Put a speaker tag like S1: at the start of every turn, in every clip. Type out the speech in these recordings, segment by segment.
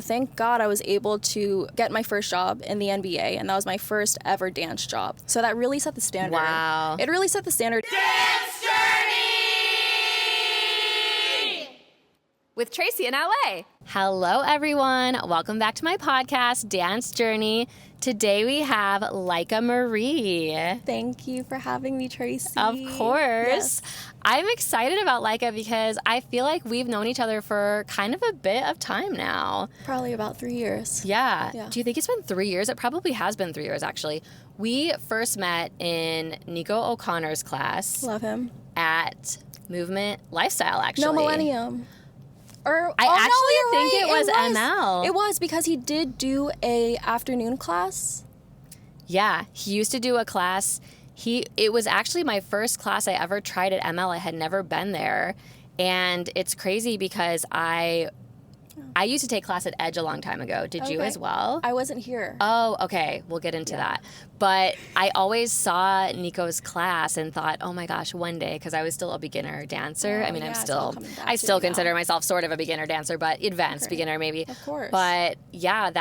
S1: thank God I was able to get my first job in the NBA, and that was my first ever dance job. So that really set the standard.
S2: Wow.
S1: It really set the standard.
S2: Dance Journey! With Tracy in LA. Hello, everyone. Welcome back to my podcast, Dance Journey. Today we have Leica Marie.
S1: Thank you for having me, Tracy.
S2: Of course.
S1: Yes.
S2: I'm excited about Leica because I feel like we've known each other for kind of a bit of time now.
S1: Probably about 3 years.
S2: Yeah. Do you think it's been 3 years? It probably has been 3 years, actually. We first met in Nico O'Connor's class.
S1: Love him.
S2: At Movement Lifestyle, actually.
S1: No, Millennium.
S2: I think it was ML.
S1: It was because he did do a afternoon class.
S2: Yeah, he used to do a class. It was actually my first class I ever tried at ML. I had never been there. And it's crazy because I used to take class at Edge a long time ago. Did you as well?
S1: I wasn't here.
S2: Oh, okay. We'll get into that. But I always saw Nico's class and thought, oh my gosh, one day, because I was still a beginner dancer. I mean, I still consider myself sort of a beginner dancer, but advanced beginner maybe.
S1: Of course.
S2: But yeah,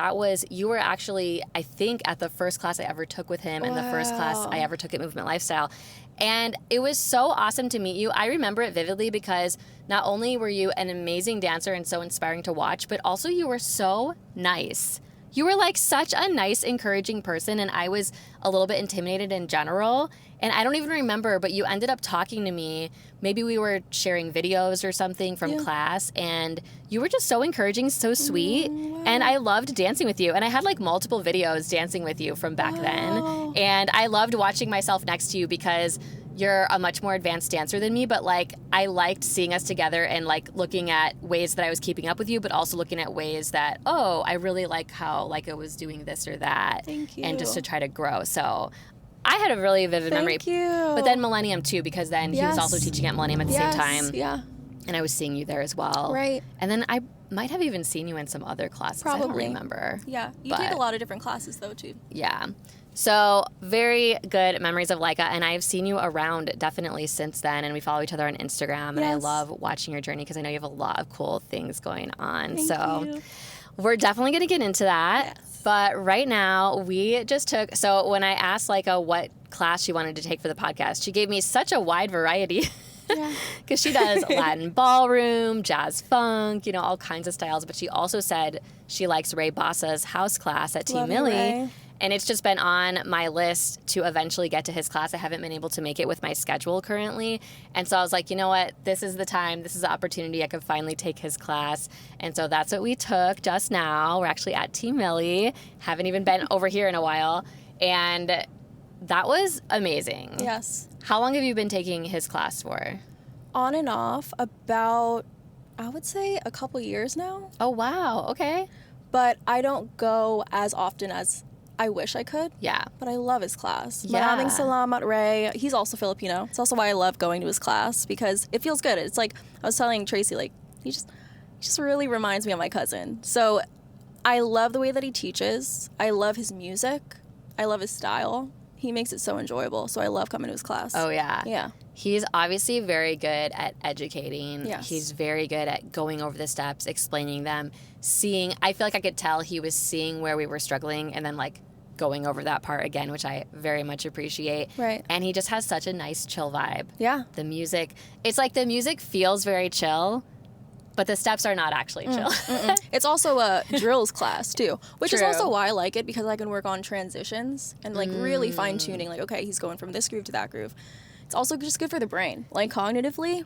S2: you were actually, I think, at the first class I ever took with him and the first class I ever took at Movement Lifestyle. And it was so awesome to meet you. I remember it vividly because not only were you an amazing dancer and so inspiring to watch, but also you were so nice. You were like such a nice, encouraging person, and I was a little bit intimidated in general. And I don't even remember, but you ended up talking to me. Maybe we were sharing videos or something from class, and you were just so encouraging, so sweet. Wow. And I loved dancing with you. And I had like multiple videos dancing with you from back then. And I loved watching myself next to you because you're a much more advanced dancer than me, but like I liked seeing us together and like looking at ways that I was keeping up with you, but also looking at ways that, I really like how Leica was doing this or that.
S1: Thank you.
S2: And just to try to grow. So I had a really vivid memory.
S1: Thank you.
S2: But then Millennium too, because then he was also teaching at Millennium at the same time.
S1: Yeah.
S2: And I was seeing you there as well.
S1: Right.
S2: And then I might have even seen you in some other classes.
S1: Probably.
S2: I don't remember.
S1: Yeah. You take a lot of different classes though too.
S2: Yeah. So very good memories of Leica, and I've seen you around definitely since then, and we follow each other on Instagram, and I love watching your journey because I know you have a lot of cool things going on.
S1: Thank you.
S2: We're definitely going to get into that,
S1: Yes.
S2: but right now we just took, so when I asked Leica what class she wanted to take for the podcast, she gave me such a wide variety. Because she does Latin ballroom, jazz funk, all kinds of styles, but she also said she likes Ray Bassa's house class at T. Millie. And it's just been on my list to eventually get to his class. I haven't been able to make it with my schedule currently. And so I was like, you know what? This is the time. This is the opportunity. I could finally take his class. And so that's what we took just now. We're actually at Team Millie. Haven't even been over here in a while. And that was amazing.
S1: Yes.
S2: How long have you been taking his class for?
S1: On and off about, I would say, a couple years now.
S2: Oh, wow. Okay.
S1: But I don't go as often as I wish I could.
S2: Yeah.
S1: But I love his class.
S2: Yeah.
S1: Maraming salamat, Ray. He's also Filipino. It's also why I love going to his class because it feels good. It's like, I was telling Tracy, like, he just really reminds me of my cousin. So I love the way that he teaches. I love his music. I love his style. He makes it so enjoyable. So I love coming to his class.
S2: Oh, yeah.
S1: Yeah.
S2: He's obviously very good at educating.
S1: Yes.
S2: He's very good at going over the steps, explaining them, seeing. I feel like I could tell he was seeing where we were struggling and then like going over that part again, which I very much appreciate.
S1: Right.
S2: And he just has such a nice chill vibe.
S1: Yeah.
S2: The music, it's like the music feels very chill, but the steps are not actually chill.
S1: It's also a drills class too, which is
S2: True.
S1: also why I like it because I can work on transitions and like really fine tuning. Like, okay, he's going from this groove to that groove. It's also just good for the brain. Like cognitively,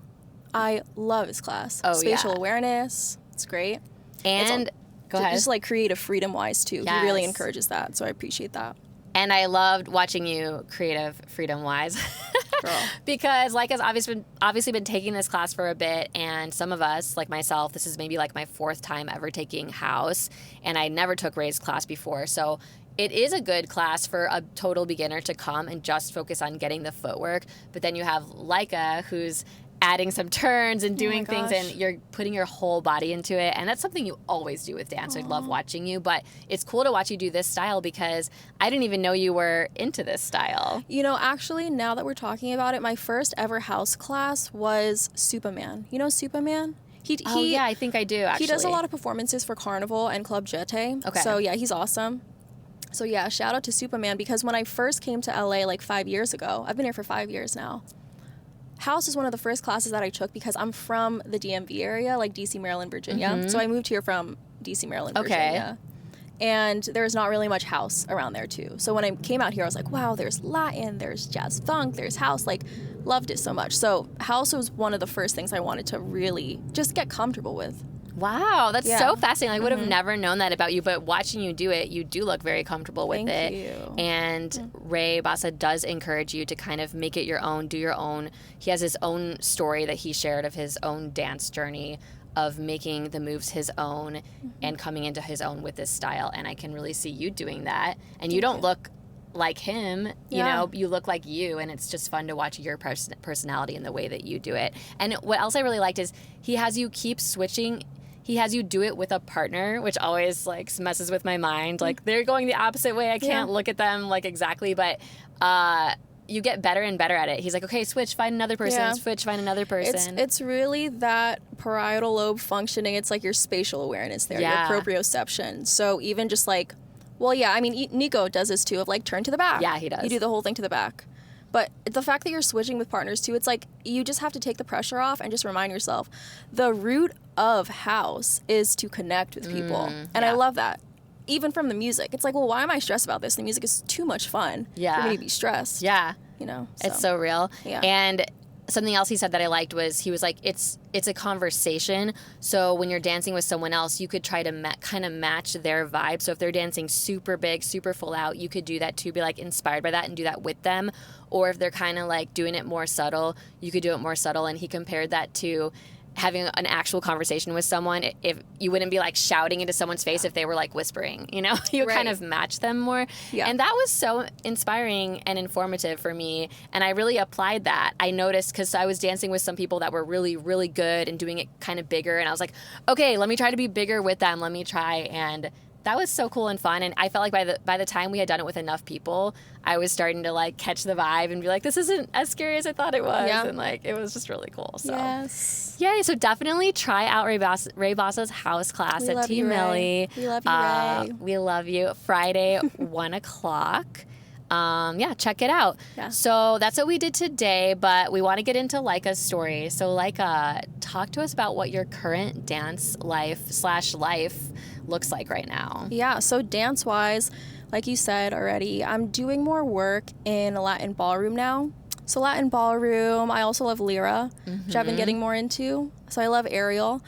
S1: I love his class.
S2: Oh,
S1: Spatial
S2: yeah.
S1: awareness, it's great.
S2: And go ahead.
S1: Just like creative freedom wise too.
S2: Yes.
S1: He really encourages that, so I appreciate that.
S2: And I loved watching you creative freedom-wise.
S1: Girl.
S2: Because Leica's obviously been taking this class for a bit, and some of us, like myself, this is maybe like my fourth time ever taking house, and I never took Ray's class before. So it is a good class for a total beginner to come and just focus on getting the footwork. But then you have Leica, who's adding some turns and doing things, and you're putting your whole body into it. And that's something you always do with dance. I love watching you, but it's cool to watch you do this style because I didn't even know you were into this style.
S1: You know, actually, now that we're talking about it, my first ever house class was Superman. You know Superman?
S2: I think I do, actually.
S1: He does a lot of performances for Carnival and Club Jete.
S2: Okay.
S1: So, yeah, he's awesome. So, yeah, shout out to Superman, because when I first came to LA like 5 years ago, I've been here for 5 years now. House is one of the first classes that I took because I'm from the DMV area, like DC, Maryland, Virginia. So I moved here from DC, Maryland, Virginia. And there's not really much house around there too. So when I came out here, I was like, wow, there's Latin, there's jazz funk, there's house. Like, loved it so much. So house was one of the first things I wanted to really just get comfortable with.
S2: Wow, that's so fascinating. I would have never known that about you, but watching you do it, you do look very comfortable with it.
S1: Thank you.
S2: And Ray Bassa does encourage you to kind of make it your own, do your own. He has his own story that he shared of his own dance journey, of making the moves his own and coming into his own with this style. And I can really see you doing that. And you don't look like him, you know, you look like you, and it's just fun to watch your personality and the way that you do it. And what else I really liked is he has you keep switching. He has you do it with a partner, which always like messes with my mind. Like, they're going the opposite way. I can't look at them like exactly, but you get better and better at it. He's like, okay, switch, find another person, switch, find another person.
S1: It's really that parietal lobe functioning. It's like your spatial awareness there, your proprioception. So even just like, well, yeah, I mean, Nico does this too, of like turn to the back.
S2: Yeah, he does.
S1: You do the whole thing to the back. But the fact that you're switching with partners too, it's like you just have to take the pressure off and just remind yourself the root of house is to connect with people. And I love that. Even from the music. It's like, well, why am I stressed about this? The music is too much fun for me to be stressed.
S2: Yeah.
S1: You know?
S2: It's so real.
S1: Yeah.
S2: And something else he said that I liked was, he was like, it's a conversation. So when you're dancing with someone else, you could try to kind of match their vibe. So if they're dancing super big, super full out, you could do that too, be like inspired by that and do that with them. Or if they're kind of like doing it more subtle, you could do it more subtle. And he compared that to having an actual conversation with someone. If you wouldn't be like shouting into someone's face if they were like whispering, you know, you kind of match them more. Yeah. And that was so inspiring and informative for me. And I really applied that. I noticed, because I was dancing with some people that were really, really good and doing it kind of bigger. And I was like, okay, let me try to be bigger with them. Let me try. And that was so cool and fun. And I felt like by the time we had done it with enough people, I was starting to like catch the vibe and be like, this isn't as scary as I thought it was. Yeah. And like, it was just really cool. So
S1: yes.
S2: Yay. So definitely try out Ray Bassa's house class at T. Millie.
S1: We love you, Ray.
S2: We love you. Friday, 1 o'clock. Check it out. Yeah. So that's what we did today, but we want to get into Leica's story. So Leica, talk to us about what your current dance life looks like right now.
S1: Yeah, so dance-wise, like you said already, I'm doing more work in Latin ballroom now. So Latin ballroom, I also love Lyra, which I've been getting more into. So I love aerial.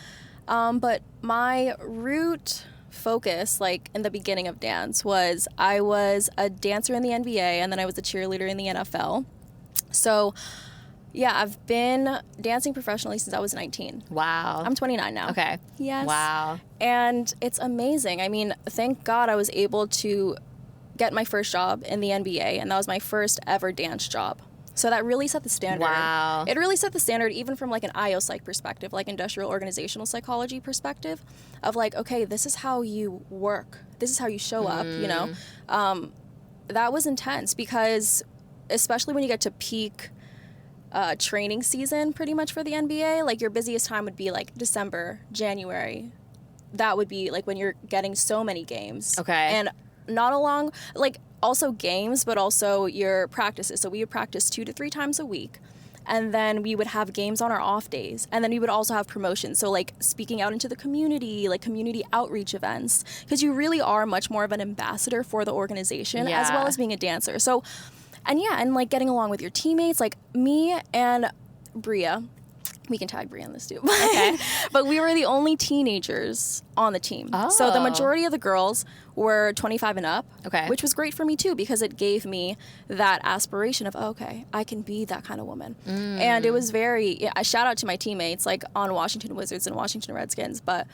S1: But my root focus, like in the beginning of dance, was I was a dancer in the NBA, and then I was a cheerleader in the NFL. So yeah, I've been dancing professionally since I was 19.
S2: Wow.
S1: I'm 29 now.
S2: Okay.
S1: Yes.
S2: Wow.
S1: And it's amazing. I mean, thank God I was able to get my first job in the NBA, and that was my first ever dance job. So that really set the standard.
S2: Wow.
S1: It really set the standard even from like an IO psych perspective, like industrial organizational psychology perspective, of like, okay, this is how you work. This is how you show up, you know? That was intense because especially when you get to peak training season pretty much for the NBA, like your busiest time would be like December, January. That would be like when you're getting so many games.
S2: Okay.
S1: And not along, like also games, but also your practices. So we would practice 2 to 3 times a week. And then we would have games on our off days. And then we would also have promotions. So like speaking out into the community, like community outreach events. Because you really are much more of an ambassador for the organization as well as being a dancer. So, and like getting along with your teammates, like me and Bria. We can tag Bria in this too.
S2: Okay.
S1: But we were the only teenagers on the team.
S2: Oh.
S1: So the majority of the girls were 25 and up, which was great for me too because it gave me that aspiration of, okay, I can be that kind of woman. And it was a shout out to my teammates like on Washington Wizards and Washington Redskins, but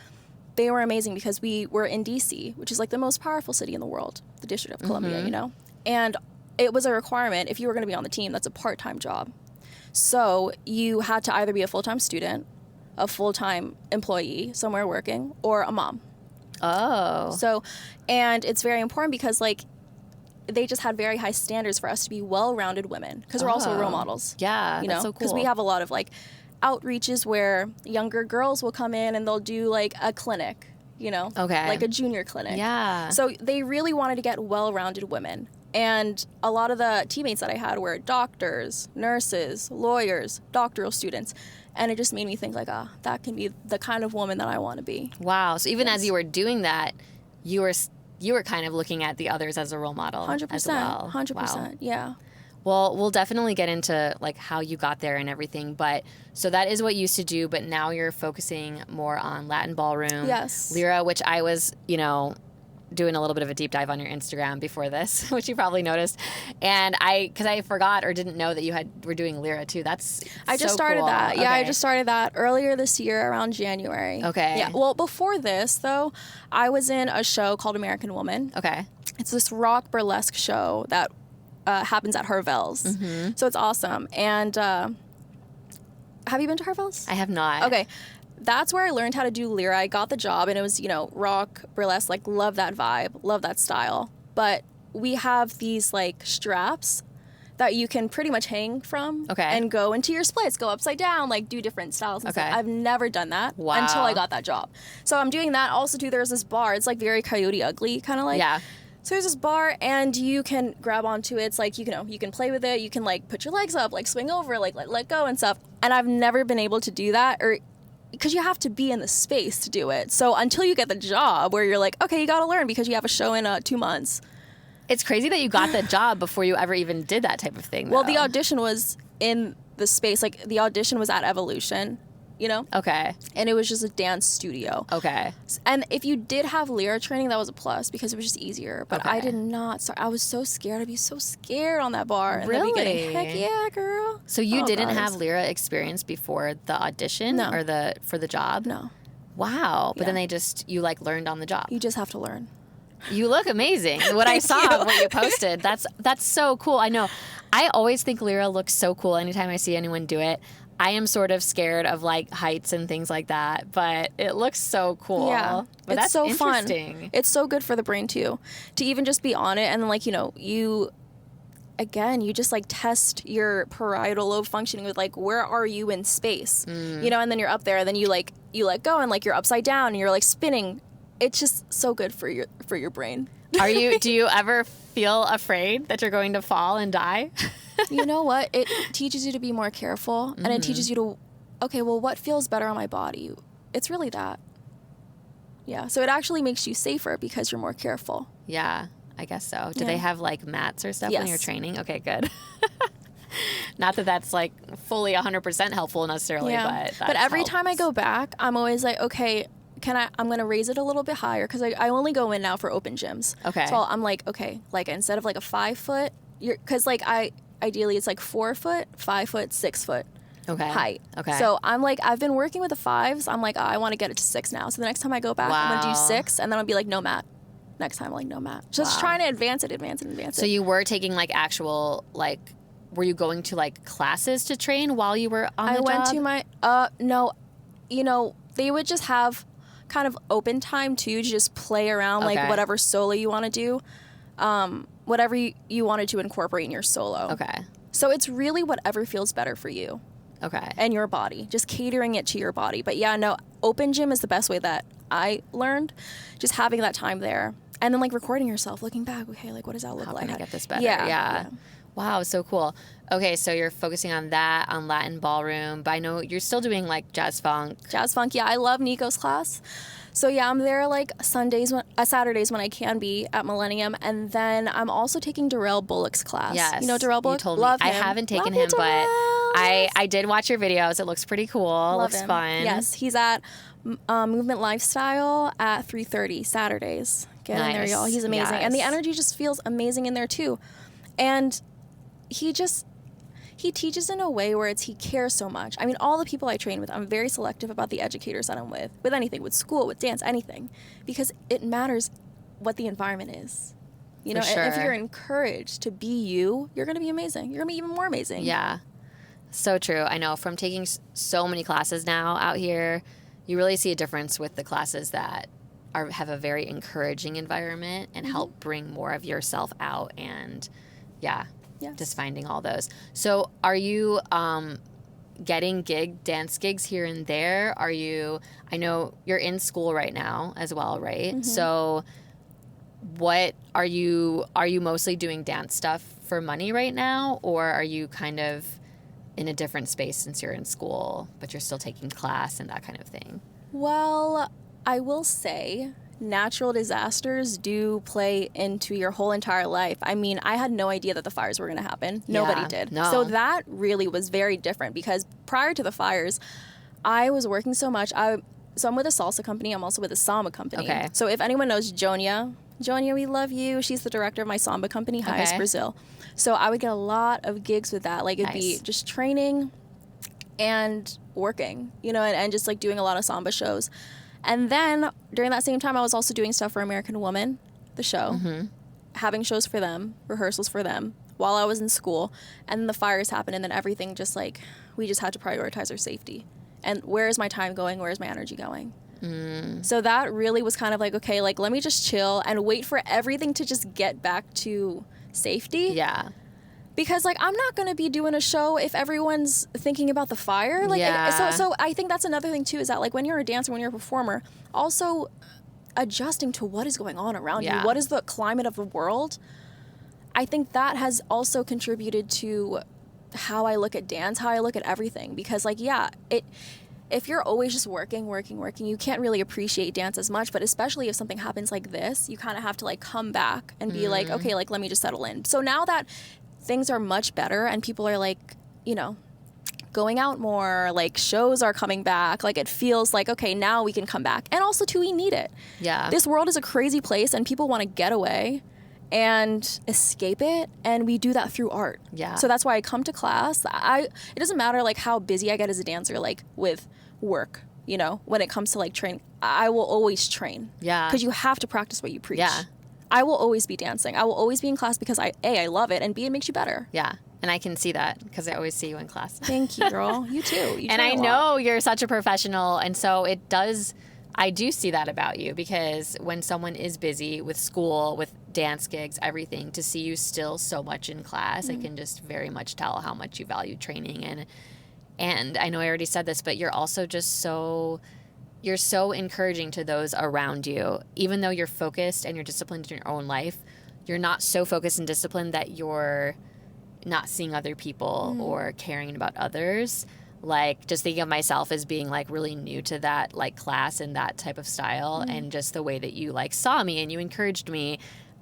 S1: they were amazing because we were in DC, which is like the most powerful city in the world, the District of Columbia, you know? And it was a requirement if you were going to be on the team. That's a part-time job. So you had to either be a full-time student, a full-time employee somewhere working, or a mom.
S2: Oh.
S1: So, and it's very important because like they just had very high standards for us to be well-rounded women because we're also role models.
S2: Yeah,
S1: you know,
S2: that's so cool.
S1: because we have a lot of like outreaches where younger girls will come in and they'll do like a clinic, you know,
S2: Okay.
S1: like a junior clinic.
S2: Yeah.
S1: So they really wanted to get well-rounded women. And a lot of the teammates that I had were doctors, nurses, lawyers, doctoral students. And it just made me think like, that can be the kind of woman that I want to be.
S2: Wow. So even as you were doing that, you were kind of looking at the others as a role model
S1: 100%.
S2: as well.
S1: 100%.
S2: Wow.
S1: Yeah.
S2: Well, we'll definitely get into like how you got there and everything. But so that is what you used to do, but now you're focusing more on Latin ballroom.
S1: Yes.
S2: Lyra, which I was, doing a little bit of a deep dive on your Instagram before this, which you probably noticed. And because I forgot or didn't know that you were doing Lyra too. I
S1: just started
S2: cool.
S1: that. Yeah,
S2: okay.
S1: I just started that earlier this year around January.
S2: Okay.
S1: Yeah. Well, before this though, I was in a show called American Woman.
S2: Okay.
S1: It's this rock burlesque show that happens at Harvell's. Mm-hmm. So it's awesome. And have you been to Harvell's?
S2: I have not.
S1: Okay. That's where I learned how to do Lyra. I got the job and it was, rock, burlesque, like love that vibe, love that style. But we have these like straps that you can pretty much hang from and go into your splits, go upside down, like do different styles and stuff. I've never done that until I got that job. So I'm doing that. Also too, there's this bar. It's like very Coyote Ugly kind of like.
S2: Yeah.
S1: So there's this bar and you can grab onto it. It's like, you can play with it. You can like put your legs up, like swing over, like let go and stuff. And I've never been able to do that because you have to be in the space to do it. So until you get the job where you're like, okay, you got to learn because you have a show in 2 months.
S2: It's crazy that you got the job before you ever even did that type of thing.
S1: Well, the audition was in the space. Like the audition was at Evolution,
S2: Okay.
S1: And it was just a dance studio.
S2: Okay.
S1: And if you did have Lyra training, that was a plus because it was just easier. But I did not start. I was so scared. I'd be so scared on that bar. In
S2: really?
S1: the beginning. Heck yeah, girl.
S2: So you didn't have Lyra experience before the audition or for the job?
S1: No.
S2: Wow. But then you learned on the job.
S1: You just have to learn.
S2: You look amazing. What I saw, what you posted, that's so cool. I know. I always think Lyra looks so cool anytime I see anyone do it. I am sort of scared of like heights and things like that, but it looks so cool.
S1: Yeah,
S2: but
S1: it's
S2: that's
S1: so
S2: interesting.
S1: Fun. It's so good for the brain too, to even just be on it and like you just like test your parietal lobe functioning with like where are you in space, and then you're up there and then you let go and like you're upside down and you're like spinning. It's just so good for your brain.
S2: Do you ever feel afraid that you're going to fall and die?
S1: You know what? It teaches you to be more careful, and it teaches you to, okay, well, what feels better on my body? It's really that. Yeah, so it actually makes you safer because you're more careful.
S2: Yeah, I guess so. Do they have like mats or stuff when you're training? Okay, good. Not that that's like fully 100% helpful necessarily, but
S1: every time I go back, I'm always like, okay, I'm going to raise it a little bit higher because I only go in now for open gyms. Okay. So I'm like, okay, like instead of like a 5 foot, because like ideally it's like 4 foot, 5 foot, 6 foot height. Okay. So I'm like, I've been working with the 5s. I'm like, I want to get it to 6 now. So the next time I go back, I'm going to do 6 and then I'll be like, no mat. Next time, like no mat. Just trying to advance it.
S2: So you were taking like actual, like, were you going to like classes to train while you were on the job?
S1: I went to my, they would just have kind of open time too to just play around like whatever solo you want to do. Whatever you wanted to incorporate in your solo. Okay. So it's really whatever feels better for you. Okay. And your body. Just catering it to your body. But yeah, no, open gym is the best way that I learned. Just having that time there. And then like recording yourself, looking back, okay, like what does that look like?
S2: How can I get this better? Yeah. Wow, so cool. Okay, so you're focusing on that, on Latin ballroom, but I know you're still doing like jazz funk.
S1: Jazz funk, yeah. I love Nico's class. So yeah, I'm there like Saturdays when I can be at Millennium, and then I'm also taking Darrell Bullock's class.
S2: Yes,
S1: you know Darrell Bullock.
S2: You told
S1: love
S2: me.
S1: him.
S2: I haven't taken him, but I did watch your videos. It looks pretty cool.
S1: Love
S2: Looks
S1: him.
S2: fun.
S1: Yes, he's at Movement Lifestyle at 3:30 Saturdays. Get in there, y'all. He's amazing, and the energy just feels amazing in there too, and he teaches in a way where he cares so much. I mean, all the people I train with, I'm very selective about the educators that I'm with anything, with school, with dance, anything, because it matters what the environment is. You know,
S2: sure.
S1: And if you're encouraged to be you, you're going to be amazing. You're going to be even more amazing.
S2: Yeah, so true. I know from taking so many classes now out here, you really see a difference with the classes that have a very encouraging environment and help bring more of yourself out and, just finding all those. So are you getting dance gigs here and there? I know you're in school right now as well, right?
S1: Mm-hmm.
S2: So what are you mostly doing dance stuff for money right now, or are you kind of in a different space since you're in school, but you're still taking class and that kind of thing?
S1: Well, I will say natural disasters do play into your whole entire life. I mean, I had no idea that the fires were going to happen. Nobody did.
S2: No.
S1: So that really was very different because prior to the fires, I was working so much. So I'm with a salsa company. I'm also with a samba company.
S2: Okay.
S1: So if anyone knows Jonia, we love you. She's the director of my samba company, Highest Brazil. So I would get a lot of gigs with that. Like, it'd be just training and working, and just like doing a lot of samba shows. And then during that same time, I was also doing stuff for American Woman, the show, having shows for them, rehearsals for them while I was in school. And then the fires happened, and then everything just like, we just had to prioritize our safety. And where is my time going? Where is my energy going? So that really was kind of like, okay, like, let me just chill and wait for everything to just get back to safety.
S2: Yeah.
S1: Because, like, I'm not going to be doing a show if everyone's thinking about the fire. Like, so I think that's another thing, too, is that, like, when you're a dancer, when you're a performer, also adjusting to what is going on around you. What is the climate of the world? I think that has also contributed to how I look at dance, how I look at everything. Because, like, if you're always just working, you can't really appreciate dance as much. But especially if something happens like this, you kind of have to, like, come back and be like, okay, like, let me just settle in. So now that things are much better and people are, like, going out more, like, shows are coming back, like, it feels like, okay, now we can come back. And also, too, we need it. Yeah. This world is a crazy place and people want to get away and escape it, and we do that through art. Yeah. So that's why I come to class. It doesn't matter, like, how busy I get as a dancer, like, with work, when it comes to, like, training, I will always train. Yeah. Because you have to practice what you preach. Yeah. I will always be dancing. I will always be in class because I love it, and B, it makes you better.
S2: Yeah. And I can see that because I always see you in class.
S1: Thank you, girl. You too.
S2: And I know you're such a professional, and so I do see that about you, because when someone is busy with school, with dance gigs, everything, to see you still so much in class, I can just very much tell how much you value training. And I know I already said this, but you're also just you're so encouraging to those around you. Even though you're focused and you're disciplined in your own life, you're not so focused and disciplined that you're not seeing other people or caring about others. Like, just thinking of myself as being, like, really new to that, like, class and that type of style, and just the way that you, like, saw me and you encouraged me.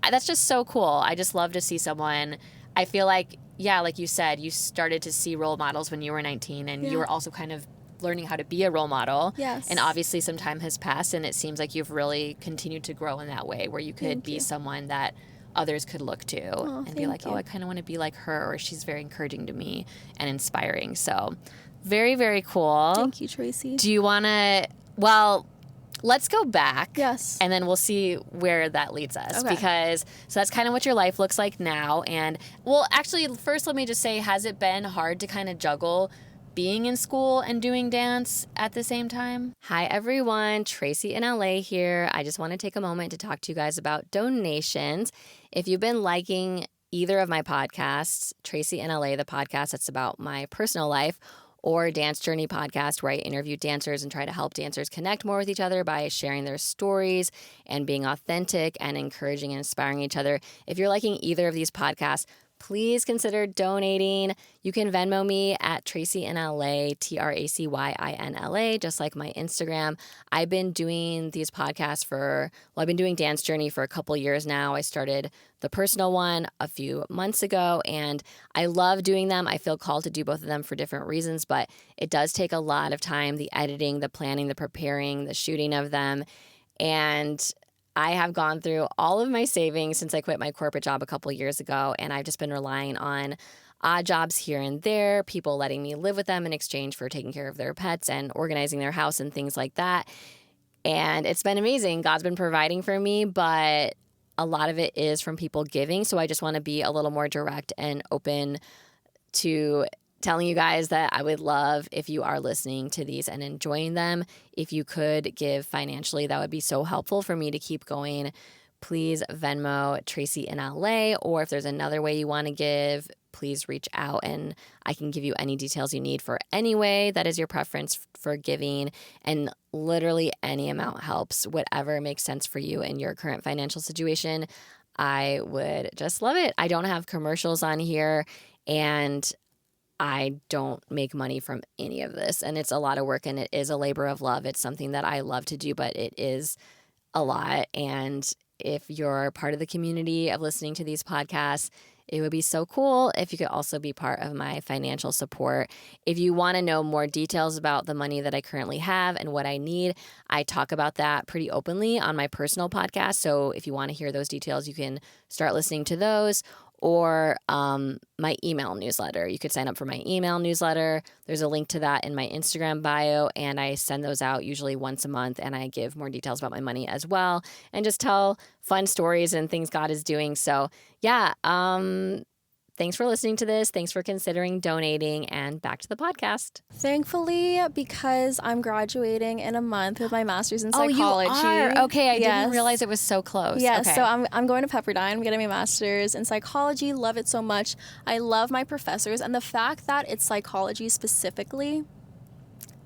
S2: That's just so cool. I just love to see someone. I feel like, yeah, like you said, you started to see role models when you were 19, and you were also kind of learning how to be a role model. Yes. And obviously some time has passed, and it seems like you've really continued to grow in that way, where you could be someone that others could look to and be like, oh, I kind of want to be like her, or she's very encouraging to me and inspiring. So very, very cool.
S1: Thank you, Tracy.
S2: Do you want to, well, let's go back.
S1: Yes.
S2: And then we'll see where that leads us. Okay. Because, so that's kind of what your life looks like now. And, well, actually, first let me just say, has it been hard to kind of juggle being in school and doing dance at the same time? Hi, everyone. Tracy in LA here. I just want to take a moment to talk to you guys about donations. If you've been liking either of my podcasts, Tracy in LA, the podcast that's about my personal life, or Dance Journey podcast, where I interview dancers and try to help dancers connect more with each other by sharing their stories and being authentic and encouraging and inspiring each other. If you're liking either of these podcasts, please consider donating. You can Venmo me at Tracy in LA, TracyInLA, just like my Instagram. I've been doing these podcasts I've been doing Dance Journey for a couple years now. I started the personal one a few months ago, and I love doing them. I feel called to do both of them for different reasons, but it does take a lot of time, the editing, the planning, the preparing, the shooting of them. And I have gone through all of my savings since I quit my corporate job a couple years ago, and I've just been relying on odd jobs here and there, people letting me live with them in exchange for taking care of their pets and organizing their house and things like that. And it's been amazing. God's been providing for me, but a lot of it is from people giving. So I just want to be a little more direct and open to telling you guys that I would love, if you are listening to these and enjoying them, if you could give financially. That would be so helpful for me to keep going. Please Venmo Tracy in LA, or if there's another way you want to give, please reach out and I can give you any details you need for any way that is your preference for giving. And literally any amount helps, whatever makes sense for you in your current financial situation. I would just love it. I don't have commercials on here, and I don't make money from any of this. And it's a lot of work, and it is a labor of love. It's something that I love to do, but it is a lot. And if you're part of the community of listening to these podcasts, it would be so cool if you could also be part of my financial support. If you want to know more details about the money that I currently have and what I need, I talk about that pretty openly on my personal podcast. So if you want to hear those details, you can start listening to those, or my email newsletter. You could sign up for my email newsletter. There's a link to that in my Instagram bio, and I send those out usually once a month, and I give more details about my money as well and just tell fun stories and things God is doing. So yeah, thanks for listening to this. Thanks for considering donating, and back to the podcast.
S1: Thankfully, because I'm graduating in a month with my master's in psychology.
S2: Oh, you are? Okay, I didn't realize it was so close.
S1: Yes,
S2: okay.
S1: So I'm going to Pepperdine. I'm getting my master's in psychology. Love it so much. I love my professors, and the fact that it's psychology specifically,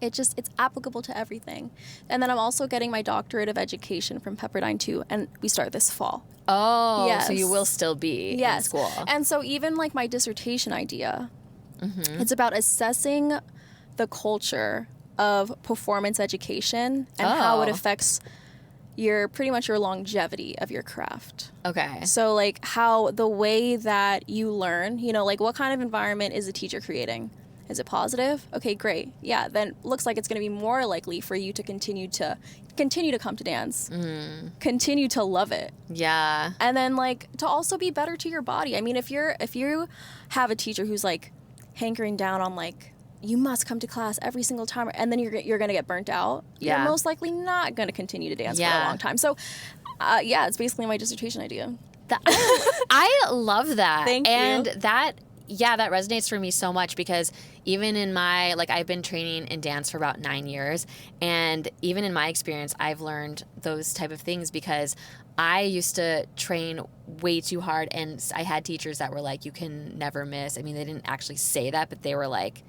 S1: it's applicable to everything. And then I'm also getting my Doctorate of Education from Pepperdine too, and we start this fall.
S2: Oh,
S1: yes.
S2: So you will still be in school.
S1: And so even like my dissertation idea, it's about assessing the culture of performance education and how it affects pretty much your longevity of your craft.
S2: Okay.
S1: So like how the way that you learn, like what kind of environment is a teacher creating? Is it positive? Okay, great. Yeah, then looks like it's going to be more likely for you to continue to come to dance, continue to love it.
S2: Yeah.
S1: And then like to also be better to your body. I mean, if you have a teacher who's like hankering down on like, you must come to class every single time, and then you're going to get burnt out, you're most likely not going to continue to dance for a long time. So it's basically my dissertation idea.
S2: I love that.
S1: Thank you.
S2: And that resonates for me so much, because even in I've been training in dance for about 9 years, and even in my experience, I've learned those type of things because I used to train way too hard, and I had teachers that were like, you can never miss. I mean, they didn't actually say that, but they were like,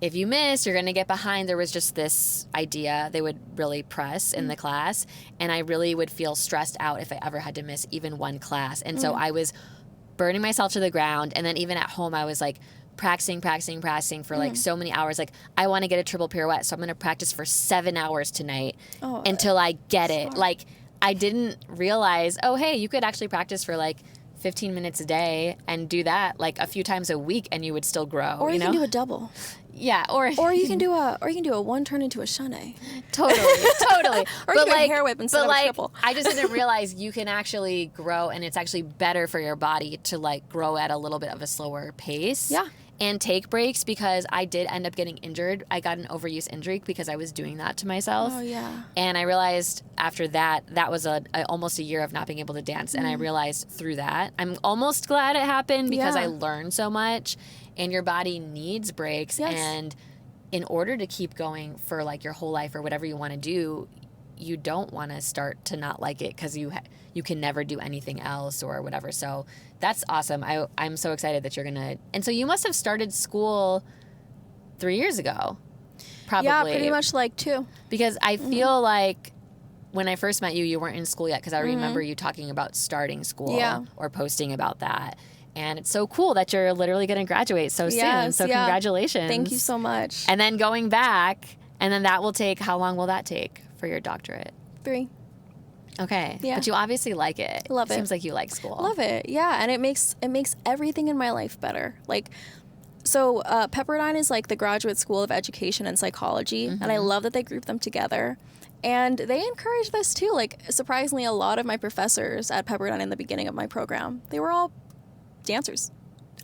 S2: if you miss, you're going to get behind. There was just this idea they would really press in the class, and I really would feel stressed out if I ever had to miss even one class. And so I was burning myself to the ground. And then even at home, I was like practicing for like so many hours. Like, I want to get a triple pirouette, so I'm going to practice for 7 hours tonight until I get it. Like, I didn't realize, hey, you could actually practice for like 15 minutes a day and do that like a few times a week, and you would still grow.
S1: Or you can do a double.
S2: Yeah, or
S1: you can do a one turn into a shanae.
S2: Totally.
S1: Or you can do a hair whip instead of a triple.
S2: I just didn't realize you can actually grow, and it's actually better for your body to like grow at a little bit of a slower pace. Yeah. And take breaks, because I did end up getting injured. I got an overuse injury because I was doing that to myself.
S1: Oh, yeah.
S2: And I realized after that was almost a year of not being able to dance. And I realized through that, I'm almost glad it happened, because I learned so much. And your body needs breaks. Yes. And in order to keep going for like your whole life or whatever you want to do, you don't want to start to not like it because you can never do anything else or whatever. So that's awesome. I'm so excited that you're going to... And so you must have started school 3 years ago, probably.
S1: Yeah, pretty much like 2.
S2: Because I feel like when I first met you, you weren't in school yet, because I remember you talking about starting school or posting about that. And it's so cool that you're literally going to graduate so soon. So congratulations.
S1: Thank you so much.
S2: And then going back, and then that will take... How long will that take for your doctorate?
S1: 3.
S2: Okay. Yeah. But you obviously like it.
S1: Love it.
S2: Seems like you like school.
S1: Love it. Yeah. And it makes everything in my life better. Like, so Pepperdine is like the Graduate School of Education and Psychology. And I love that they group them together. And they encourage this too. Like, surprisingly, a lot of my professors at Pepperdine in the beginning of my program, they were all dancers.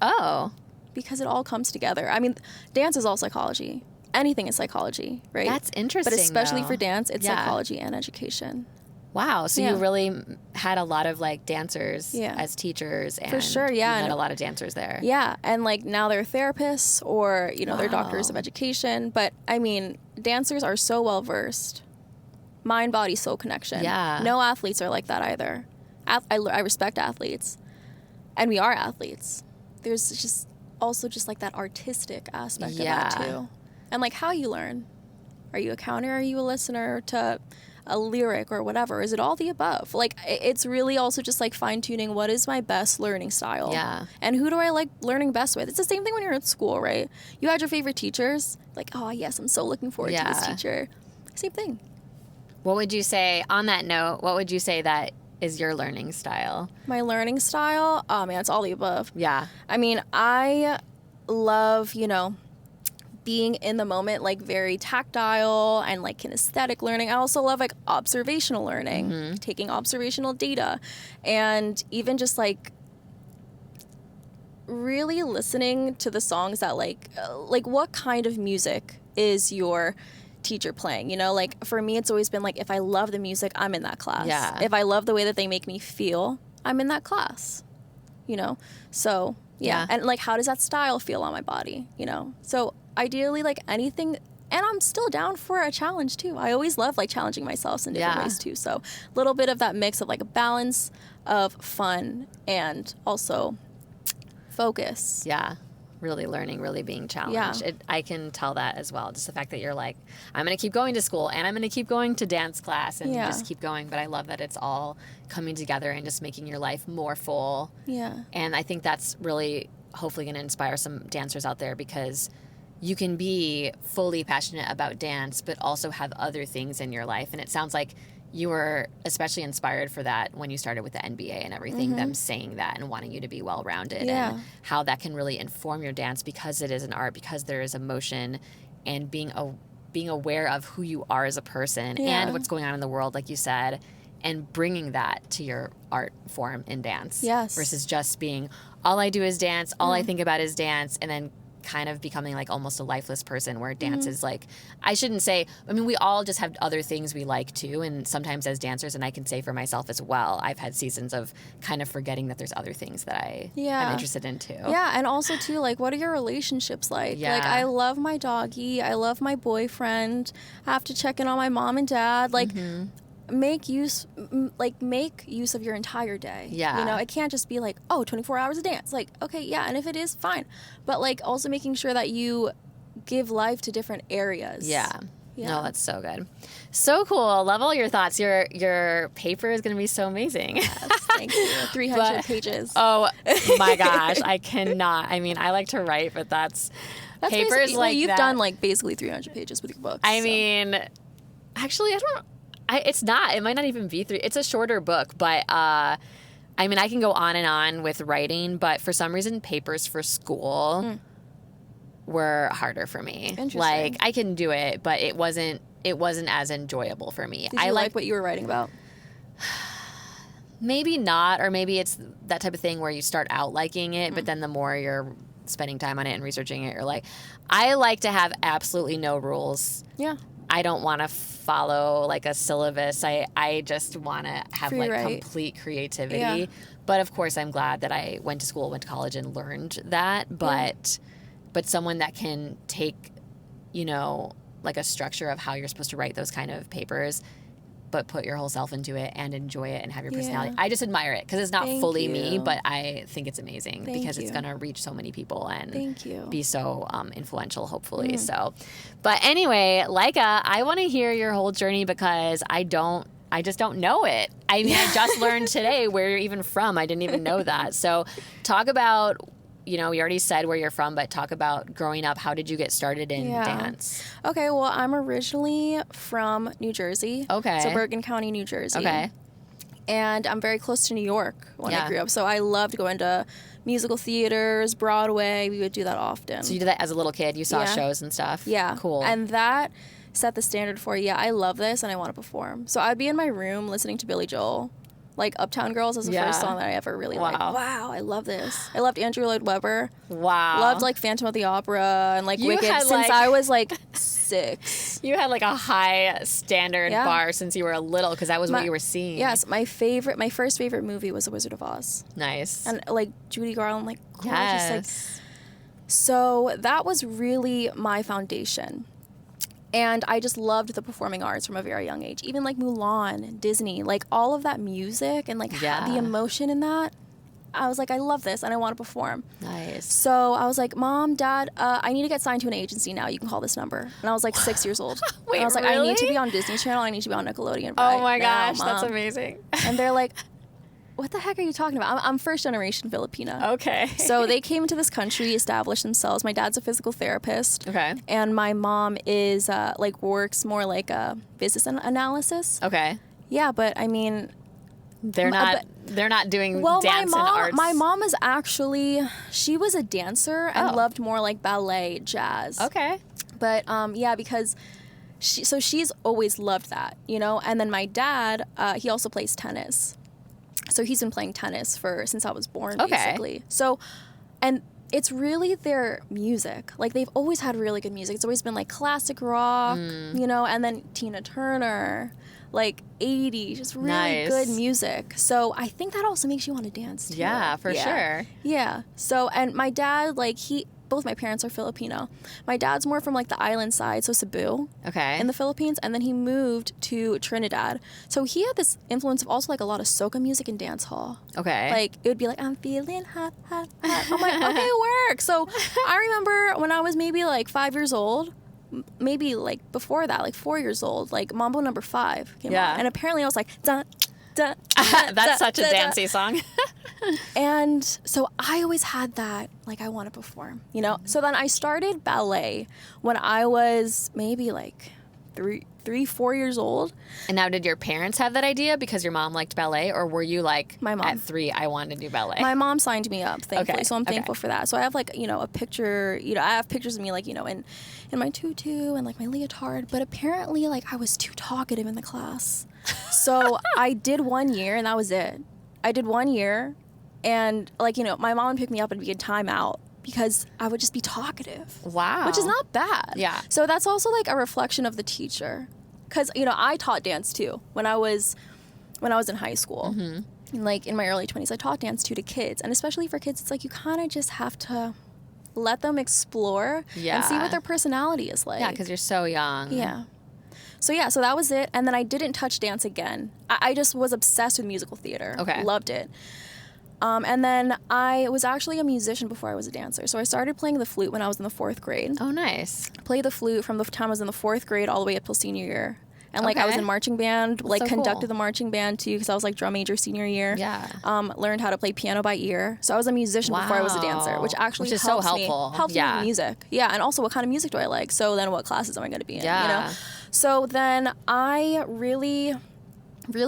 S2: Oh.
S1: Because it all comes together. I mean, dance is all psychology. Anything is psychology, right?
S2: That's interesting,
S1: but especially for dance, it's psychology and education.
S2: Wow. So you really had a lot of like dancers as teachers, and
S1: for sure,
S2: you met a lot of dancers there.
S1: Yeah. And like now they're therapists or, they're doctors of education. But I mean, dancers are so well versed. Mind, body, soul connection. Yeah. No athletes are like that either. I respect athletes. And we are athletes. There's just also just like that artistic aspect
S2: Yeah.
S1: of that too. And like how you learn. Are you a counter? Are you a listener to a lyric or whatever? Is it all the above? Like it's really also just like fine tuning what is my best learning style.
S2: Yeah.
S1: And who do I like learning best with? It's the same thing when you're in school, right? You had your favorite teachers. Like, oh yes, I'm so looking forward to this teacher. Same thing.
S2: What would you say, on that note, what would you say that is your learning style?
S1: My learning style? Oh man, it's all the above.
S2: Yeah.
S1: I mean, I love, being in the moment, like very tactile and like kinesthetic learning. I also love like observational learning, taking observational data, and even just like really listening to the songs that like what kind of music is your teacher playing? Like for me, it's always been like, if I love the music, I'm in that class.
S2: Yeah.
S1: If I love the way that they make me feel, I'm in that class. So yeah. And like, how does that style feel on my body? So ideally, like anything, and I'm still down for a challenge too. I always love like challenging myself in different ways too. So a little bit of that mix of like a balance of fun and also focus.
S2: Yeah. Really learning, really being challenged.
S1: Yeah.
S2: I can tell that as well. Just the fact that you're like, I'm going to keep going to school and I'm going to keep going to dance class and just keep going. But I love that it's all coming together and just making your life more full.
S1: Yeah.
S2: And I think that's really hopefully going to inspire some dancers out there, because you can be fully passionate about dance, but also have other things in your life. And it sounds like you were especially inspired for that when you started with the NBA and everything, them saying that and wanting you to be well-rounded, and how that can really inform your dance because it is an art, because there is emotion, and being aware of who you are as a person and what's going on in the world, like you said, and bringing that to your art form in dance.
S1: Yes.
S2: Versus just being, all I do is dance, all I think about is dance, and then kind of becoming like almost a lifeless person, where dance is like, I shouldn't say, I mean, we all just have other things we like too, and sometimes as dancers, and I can say for myself as well, I've had seasons of kind of forgetting that there's other things that I'm interested in too.
S1: Yeah, and also too, like, what are your relationships like?
S2: Yeah.
S1: Like, I love my doggy, I love my boyfriend, I have to check in on my mom and dad, like, make use of your entire day.
S2: Yeah.
S1: It can't just be like, 24 hours of dance. Like, okay, yeah, and if it is, fine. But like also making sure that you give life to different areas.
S2: Yeah. No, that's so good. So cool. Love all your thoughts. Your paper is going to be so amazing.
S1: Yes, thank you. 300 pages.
S2: Oh my gosh. I cannot. I mean, I like to write, but that's papers like
S1: you've
S2: that.
S1: done like basically 300 pages with your books.
S2: I mean, actually, it's not. It might not even be 3. It's a shorter book, but I mean, I can go on and on with writing, but for some reason, papers for school were harder for me.
S1: Interesting.
S2: Like, I can do it, but it wasn't as enjoyable for me.
S1: Did you like what you were writing about?
S2: Maybe not, or maybe it's that type of thing where you start out liking it, but then the more you're spending time on it and researching it, you're like, I like to have absolutely no rules.
S1: Yeah.
S2: I don't want to follow like a syllabus. I just want to have
S1: Free
S2: like
S1: write.
S2: complete creativity.
S1: Yeah.
S2: But of course, I'm glad that I went to school, went to college, and learned that. But someone that can take, like a structure of how you're supposed to write those kind of papers, but put your whole self into it and enjoy it and have your personality. I just admire it, because it's not
S1: Thank
S2: fully
S1: you.
S2: me, but I think it's amazing because it's
S1: you.
S2: going to reach so many people and
S1: Thank you.
S2: be so influential, hopefully. So, but anyway, Leica, I want to hear your whole journey, because I just don't know it. I mean, I just learned today where you're even from. I didn't even know that. So talk about, we already said where you're from, but talk about growing up. How did you get started in dance?
S1: Okay, well, I'm originally from New Jersey.
S2: Okay.
S1: So Bergen County, New Jersey.
S2: Okay.
S1: And I'm very close to New York when I grew up. So I loved going to musical theaters, Broadway. We would do that often.
S2: So you did that as a little kid? You saw shows and stuff?
S1: Yeah.
S2: Cool.
S1: And that set the standard for, I love this and I want to perform. So I'd be in my room listening to Billy Joel. Like Uptown Girls was the first song that I ever really liked. Wow, I love this. I loved Andrew Lloyd Webber.
S2: Wow.
S1: Loved like Phantom of the Opera and like Wicked since I was like 6.
S2: You had like a high standard bar since you were little, because that was what you were seeing.
S1: Yes, my first favorite movie was The Wizard of Oz.
S2: Nice.
S1: And like Judy Garland, like gorgeous.
S2: Yes.
S1: So that was really my foundation. And I just loved the performing arts from a very young age. Even like Mulan, Disney, like all of that music and like the emotion in that, I was like, I love this and I want to perform.
S2: Nice.
S1: So I was like, Mom, Dad, I need to get signed to an agency now. You can call this number. And I was like 6 years old.
S2: Wait,
S1: and I was like,
S2: really?
S1: I need to be on Disney Channel. I need to be on Nickelodeon.
S2: Oh
S1: right
S2: my
S1: now,
S2: gosh, that's
S1: Mom."
S2: amazing.
S1: And they're like, what the heck are you talking about? I'm first generation Filipina.
S2: Okay.
S1: So they came into this country, established themselves. My dad's a physical therapist.
S2: Okay.
S1: And my mom is like works more like a business analysis.
S2: Okay.
S1: Yeah, but I mean,
S2: They're not doing
S1: well,
S2: dance and arts.
S1: my mom is actually, she was a dancer and
S2: Oh.
S1: loved more like ballet, jazz.
S2: Okay.
S1: But yeah, because she's always loved that, you know. And then my dad, he also plays tennis. So he's been playing tennis since I was born,
S2: Okay.
S1: basically. So, and it's really their music. Like, they've always had really good music. It's always been like classic rock, you know, and then Tina Turner, like 80s, just really
S2: Nice.
S1: good music. So I think that also makes you want to dance too.
S2: Yeah, for sure.
S1: Yeah. So, and my dad, like, both my parents are Filipino. My dad's more from like the island side, so Cebu
S2: Okay.
S1: in the Philippines, and then he moved to Trinidad. So he had this influence of also like a lot of soca music and dance hall.
S2: Okay.
S1: Like, it would be like, I'm feeling hot, hot, hot. I'm like, okay, it works. So I remember when I was maybe like 5 years old, maybe like before that, like 4 years old, like Mambo Number 5 came
S2: Yeah.
S1: on. And apparently I was like, dun, dun, dun,
S2: That's such a
S1: dun, dun.
S2: dancey song.
S1: And so I always had that, like, I want to perform, you know? So then I started ballet when I was maybe like 4 years old.
S2: And now, did your parents have that idea because your mom liked ballet, or were you like,
S1: My mom.
S2: at 3, I want to do ballet?
S1: My mom signed me up, thankfully,
S2: Okay,
S1: so I'm
S2: okay.
S1: thankful for that. So I have like, you know, a picture, you know, I have pictures of me like, you know, in my tutu and like my leotard, but apparently like I was too talkative in the class. So I did 1 year and that was it. I did 1 year and like, you know, my mom would pick me up and be in timeout because I would just be talkative.
S2: Wow.
S1: Which is not bad.
S2: Yeah.
S1: So that's also like a reflection of the teacher. Because, you know, I taught dance too when I was in high school.
S2: Mm-hmm.
S1: And like in my early 20s, I taught dance too to kids. And especially for kids, it's like you kind of just have to let them explore and see what their personality is like.
S2: Yeah, because you're so young.
S1: Yeah. So yeah, so that was it. And then I didn't touch dance again. I just was obsessed with musical theater.
S2: Okay.
S1: Loved it. And then I was actually a musician before I was a dancer. So I started playing the flute when I was in the 4th grade.
S2: Oh, nice.
S1: Played the flute from the time I was in the 4th grade all the way up till senior year. And like I was
S2: Okay.
S1: in marching band, like
S2: so
S1: conducted
S2: cool.
S1: the marching band too because I was like drum major senior year.
S2: Yeah.
S1: Learned how to play piano by ear. So I was a musician before I was a dancer,
S2: Wow.
S1: which actually
S2: Which is so
S1: helps
S2: helpful.
S1: me
S2: Yeah.
S1: with music. Yeah, and also what kind of music do I like? So then what classes am I going to be in? You
S2: Yeah.
S1: know. So then I really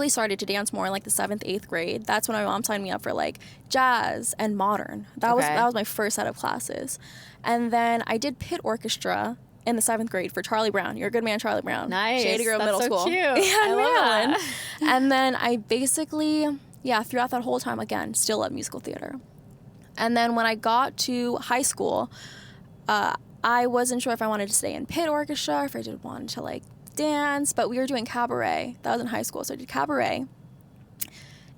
S1: started to dance more in like the 7th, 8th grade. That's when my mom signed me up for like jazz and modern. That was my first set of classes. And then I did pit orchestra in the 7th grade for Charlie Brown. You're a Good Man, Charlie Brown.
S2: Nice.
S1: Shady Grove
S2: That's
S1: Middle
S2: so
S1: School.
S2: cute.
S1: Yeah, in
S2: I love
S1: Maryland.
S2: that.
S1: And then I basically, throughout that whole time, again, still loved musical theater. And then when I got to high school, I wasn't sure if I wanted to stay in pit orchestra, if I did want to like dance, but we were doing cabaret. That was in high school, so I did cabaret.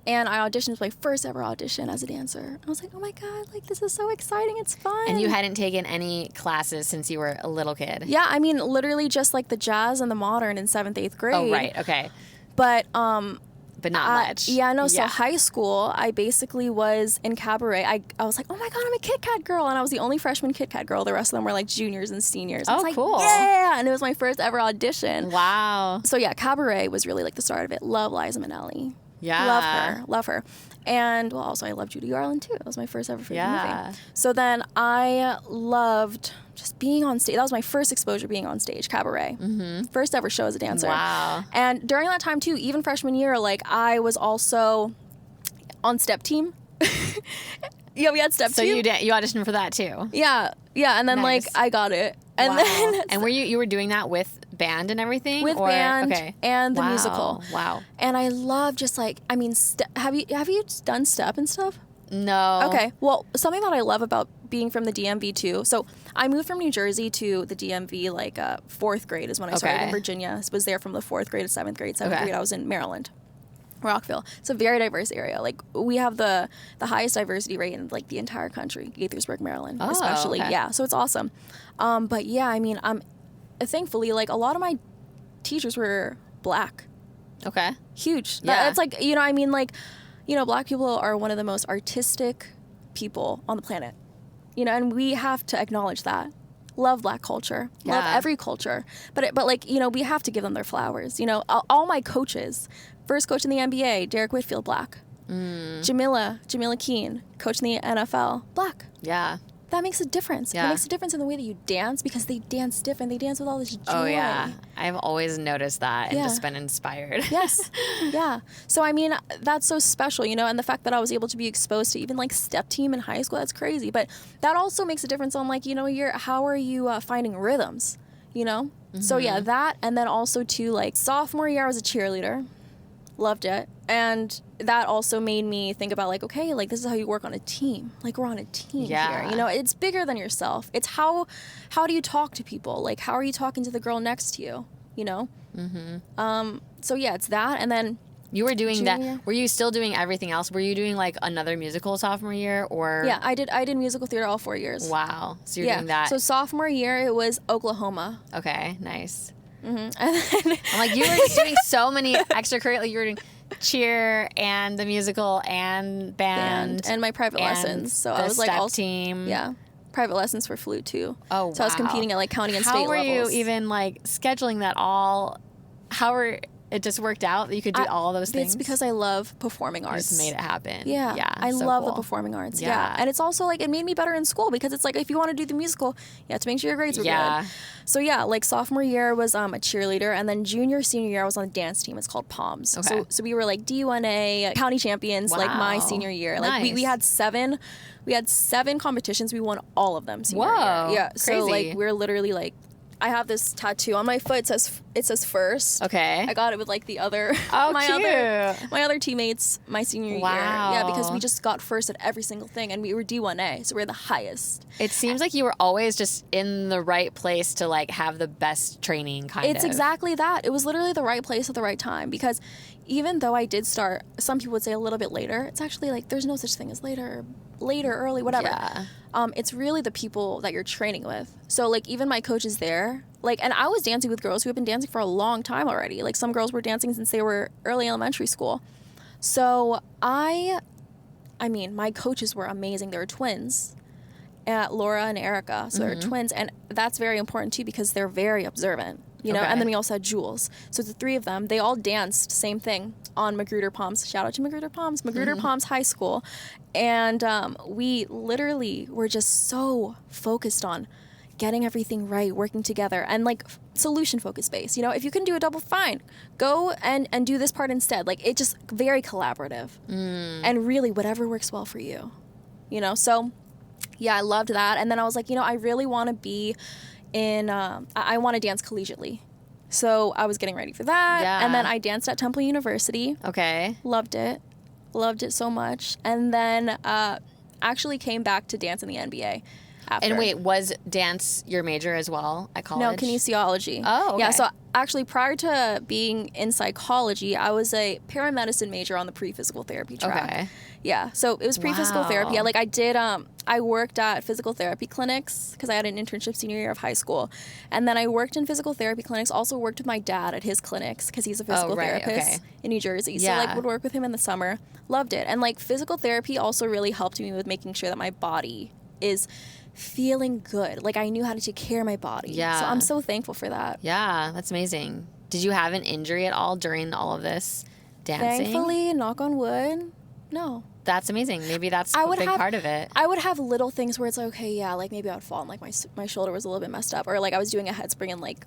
S1: And I auditioned, it was my first ever audition as a dancer. I was like, oh my God, like this is so exciting, it's fun.
S2: And you hadn't taken any classes since you were a little kid?
S1: Yeah, I mean, literally just like the jazz and the modern in 7th, 8th grade.
S2: Oh, right. Okay.
S1: But
S2: But not much.
S1: Yeah, no. So high school, I basically was in cabaret. I was like, oh my God, I'm a Kit Kat girl. And I was the only freshman Kit Kat girl. The rest of them were like juniors and seniors. I was like,
S2: cool.
S1: Yeah. And it was my first ever audition.
S2: Wow.
S1: So yeah, cabaret was really like the start of it. Love Liza Minnelli.
S2: Yeah.
S1: Love her. And well, also I love Judy Garland too. That was my first ever favorite
S2: Yeah.
S1: movie. So then I loved just being on stage. That was my first exposure being on stage, cabaret. Mm-hmm. First ever show as a dancer.
S2: Wow.
S1: And during that time too, even freshman year, like I was also on step team. Yeah, we had step
S2: So
S1: team.
S2: you auditioned for that too?
S1: Yeah. And then
S2: Nice.
S1: like I got it. And
S2: Wow.
S1: then
S2: And were you were doing that with band and everything?
S1: with
S2: or,
S1: band
S2: okay.
S1: and the
S2: Wow.
S1: musical.
S2: Wow.
S1: And I love just like, I mean, have you done step and stuff?
S2: No.
S1: Okay. Well, something that I love about being from the DMV too. So I moved from New Jersey to the DMV like 4th grade is when I started
S2: Okay.
S1: in Virginia. Was there from the 4th grade to 7th grade. 7th
S2: Okay.
S1: grade I was in Maryland, Rockville. It's a very diverse area. Like we have the highest diversity rate in like the entire country, Gaithersburg, Maryland,
S2: Oh,
S1: especially.
S2: okay.
S1: Yeah. So it's awesome. But yeah, I mean, thankfully like a lot of my teachers were Black.
S2: Okay.
S1: Huge.
S2: Yeah.
S1: It's like, you know, I mean, like, you know, Black people are one of the most artistic people on the planet, you know, and we have to acknowledge that. Love Black culture, love every culture, but like, you know, we have to give them their flowers. You know, all my coaches, first coach in the NBA, Derek Whitfield, Black. Jamila Keene, coach in the NFL, Black.
S2: Yeah.
S1: That makes a difference. It makes a difference in the way that you dance, because they dance different. They dance with all this joy.
S2: Oh, yeah. I've always noticed that and just been inspired.
S1: Yes. Yeah. So, I mean, that's so special, you know, and the fact that I was able to be exposed to even, like, step team in high school, that's crazy. But that also makes a difference on, like, you know, how are you finding rhythms, you know? So, yeah, that. And then also, too, like, sophomore year, I was a cheerleader. Loved it. And that also made me think about, like, okay, like, this is how you work on a team. Like, we're on a team here. You know, it's bigger than yourself. It's how do you talk to people? Like, how are you talking to the girl next to you? You know? So, yeah, it's that. And then
S2: you were doing that. Year. Were you still doing everything else? Were you doing, like, another musical sophomore year, or? Yeah,
S1: I did musical theater all 4 years.
S2: Wow. So you're doing that.
S1: So sophomore year, it was Oklahoma.
S2: Okay, nice.
S1: And then
S2: I'm like, you were just doing so many extracurricular. You were doing cheer and the musical and band
S1: and my private lessons. So I was like,
S2: also team.
S1: Yeah, private lessons for flute too.
S2: Oh, wow.
S1: So I was competing at like county and state levels.
S2: How were you even like scheduling that all? How were it just worked out that you could do all those things?
S1: It's because I love performing arts.
S2: You just made it happen.
S1: Yeah. I love the performing arts. Yeah. And it's also like, it made me better in school, because it's like, if you want to do the musical, you have to make sure your grades are good. So yeah, like sophomore year was a cheerleader, and then junior, senior year I was on a dance team. It's called Palms. Okay. So we were like D1A, county champions, like my senior year. Like we had seven competitions. We won all of them senior year. Yeah.
S2: Crazy.
S1: So like we're literally like, I have this tattoo on my foot. It says first.
S2: Okay.
S1: I got it with like the other my other teammates my senior year. Yeah, because we just got first at every single thing, and we were D1A, so we're the highest.
S2: It seems like you were always just in the right place to like have the best training kind of.
S1: It's exactly that. It was literally the right place at the right time, because even though I did start, some people would say a little bit later, it's actually like there's no such thing as later, early, whatever.
S2: Yeah.
S1: It's really the people that you're training with. So like even my coaches there, like, and I was dancing with girls who have been dancing for a long time already. Like some girls were dancing since they were early elementary school. So I mean, my coaches were amazing. They were twins, Laura and Erica. So they're twins, and that's very important too, because they're very observant. You know, and then we also had Jules. So the three of them, they all danced same thing on Magruder Palms. Shout out to Magruder Palms, Palms High School. And we literally were just so focused on getting everything right, working together, and like solution focus based. You know, if you can do a double, fine. Go and do this part instead. Like, it just very collaborative. And really whatever works well for you. You know, so yeah, I loved that. And then I was like, you know, I really want to be I want to dance collegiately. So I was getting ready for that. Yeah. And then I danced at Temple University.
S2: Okay.
S1: Loved it so much. And then actually came back to dance in the NBA after.
S2: And wait, was dance your major as well at college?
S1: No, kinesiology.
S2: Oh, okay.
S1: Yeah, so actually prior to being in psychology, I was a paramedicine major on the pre-physical therapy track. Okay. Yeah, so it was pre-physical therapy. I worked at physical therapy clinics because I had an internship senior year of high school. And then I worked in physical therapy clinics, also worked with my dad at his clinics because he's a physical therapist in New Jersey. So like would work with him in the summer. Loved it. And like physical therapy also really helped me with making sure that my body is feeling good. Like I knew how to take care of my body. Yeah. So I'm so thankful for that.
S2: Yeah, that's amazing. Did you have an injury at all during all of this dancing?
S1: Thankfully, knock on wood, no.
S2: That's amazing. Maybe that's a big part of it.
S1: I would have little things where it's like, okay, yeah, like maybe I would fall and like my shoulder was a little bit messed up, or like I was doing a head spring in like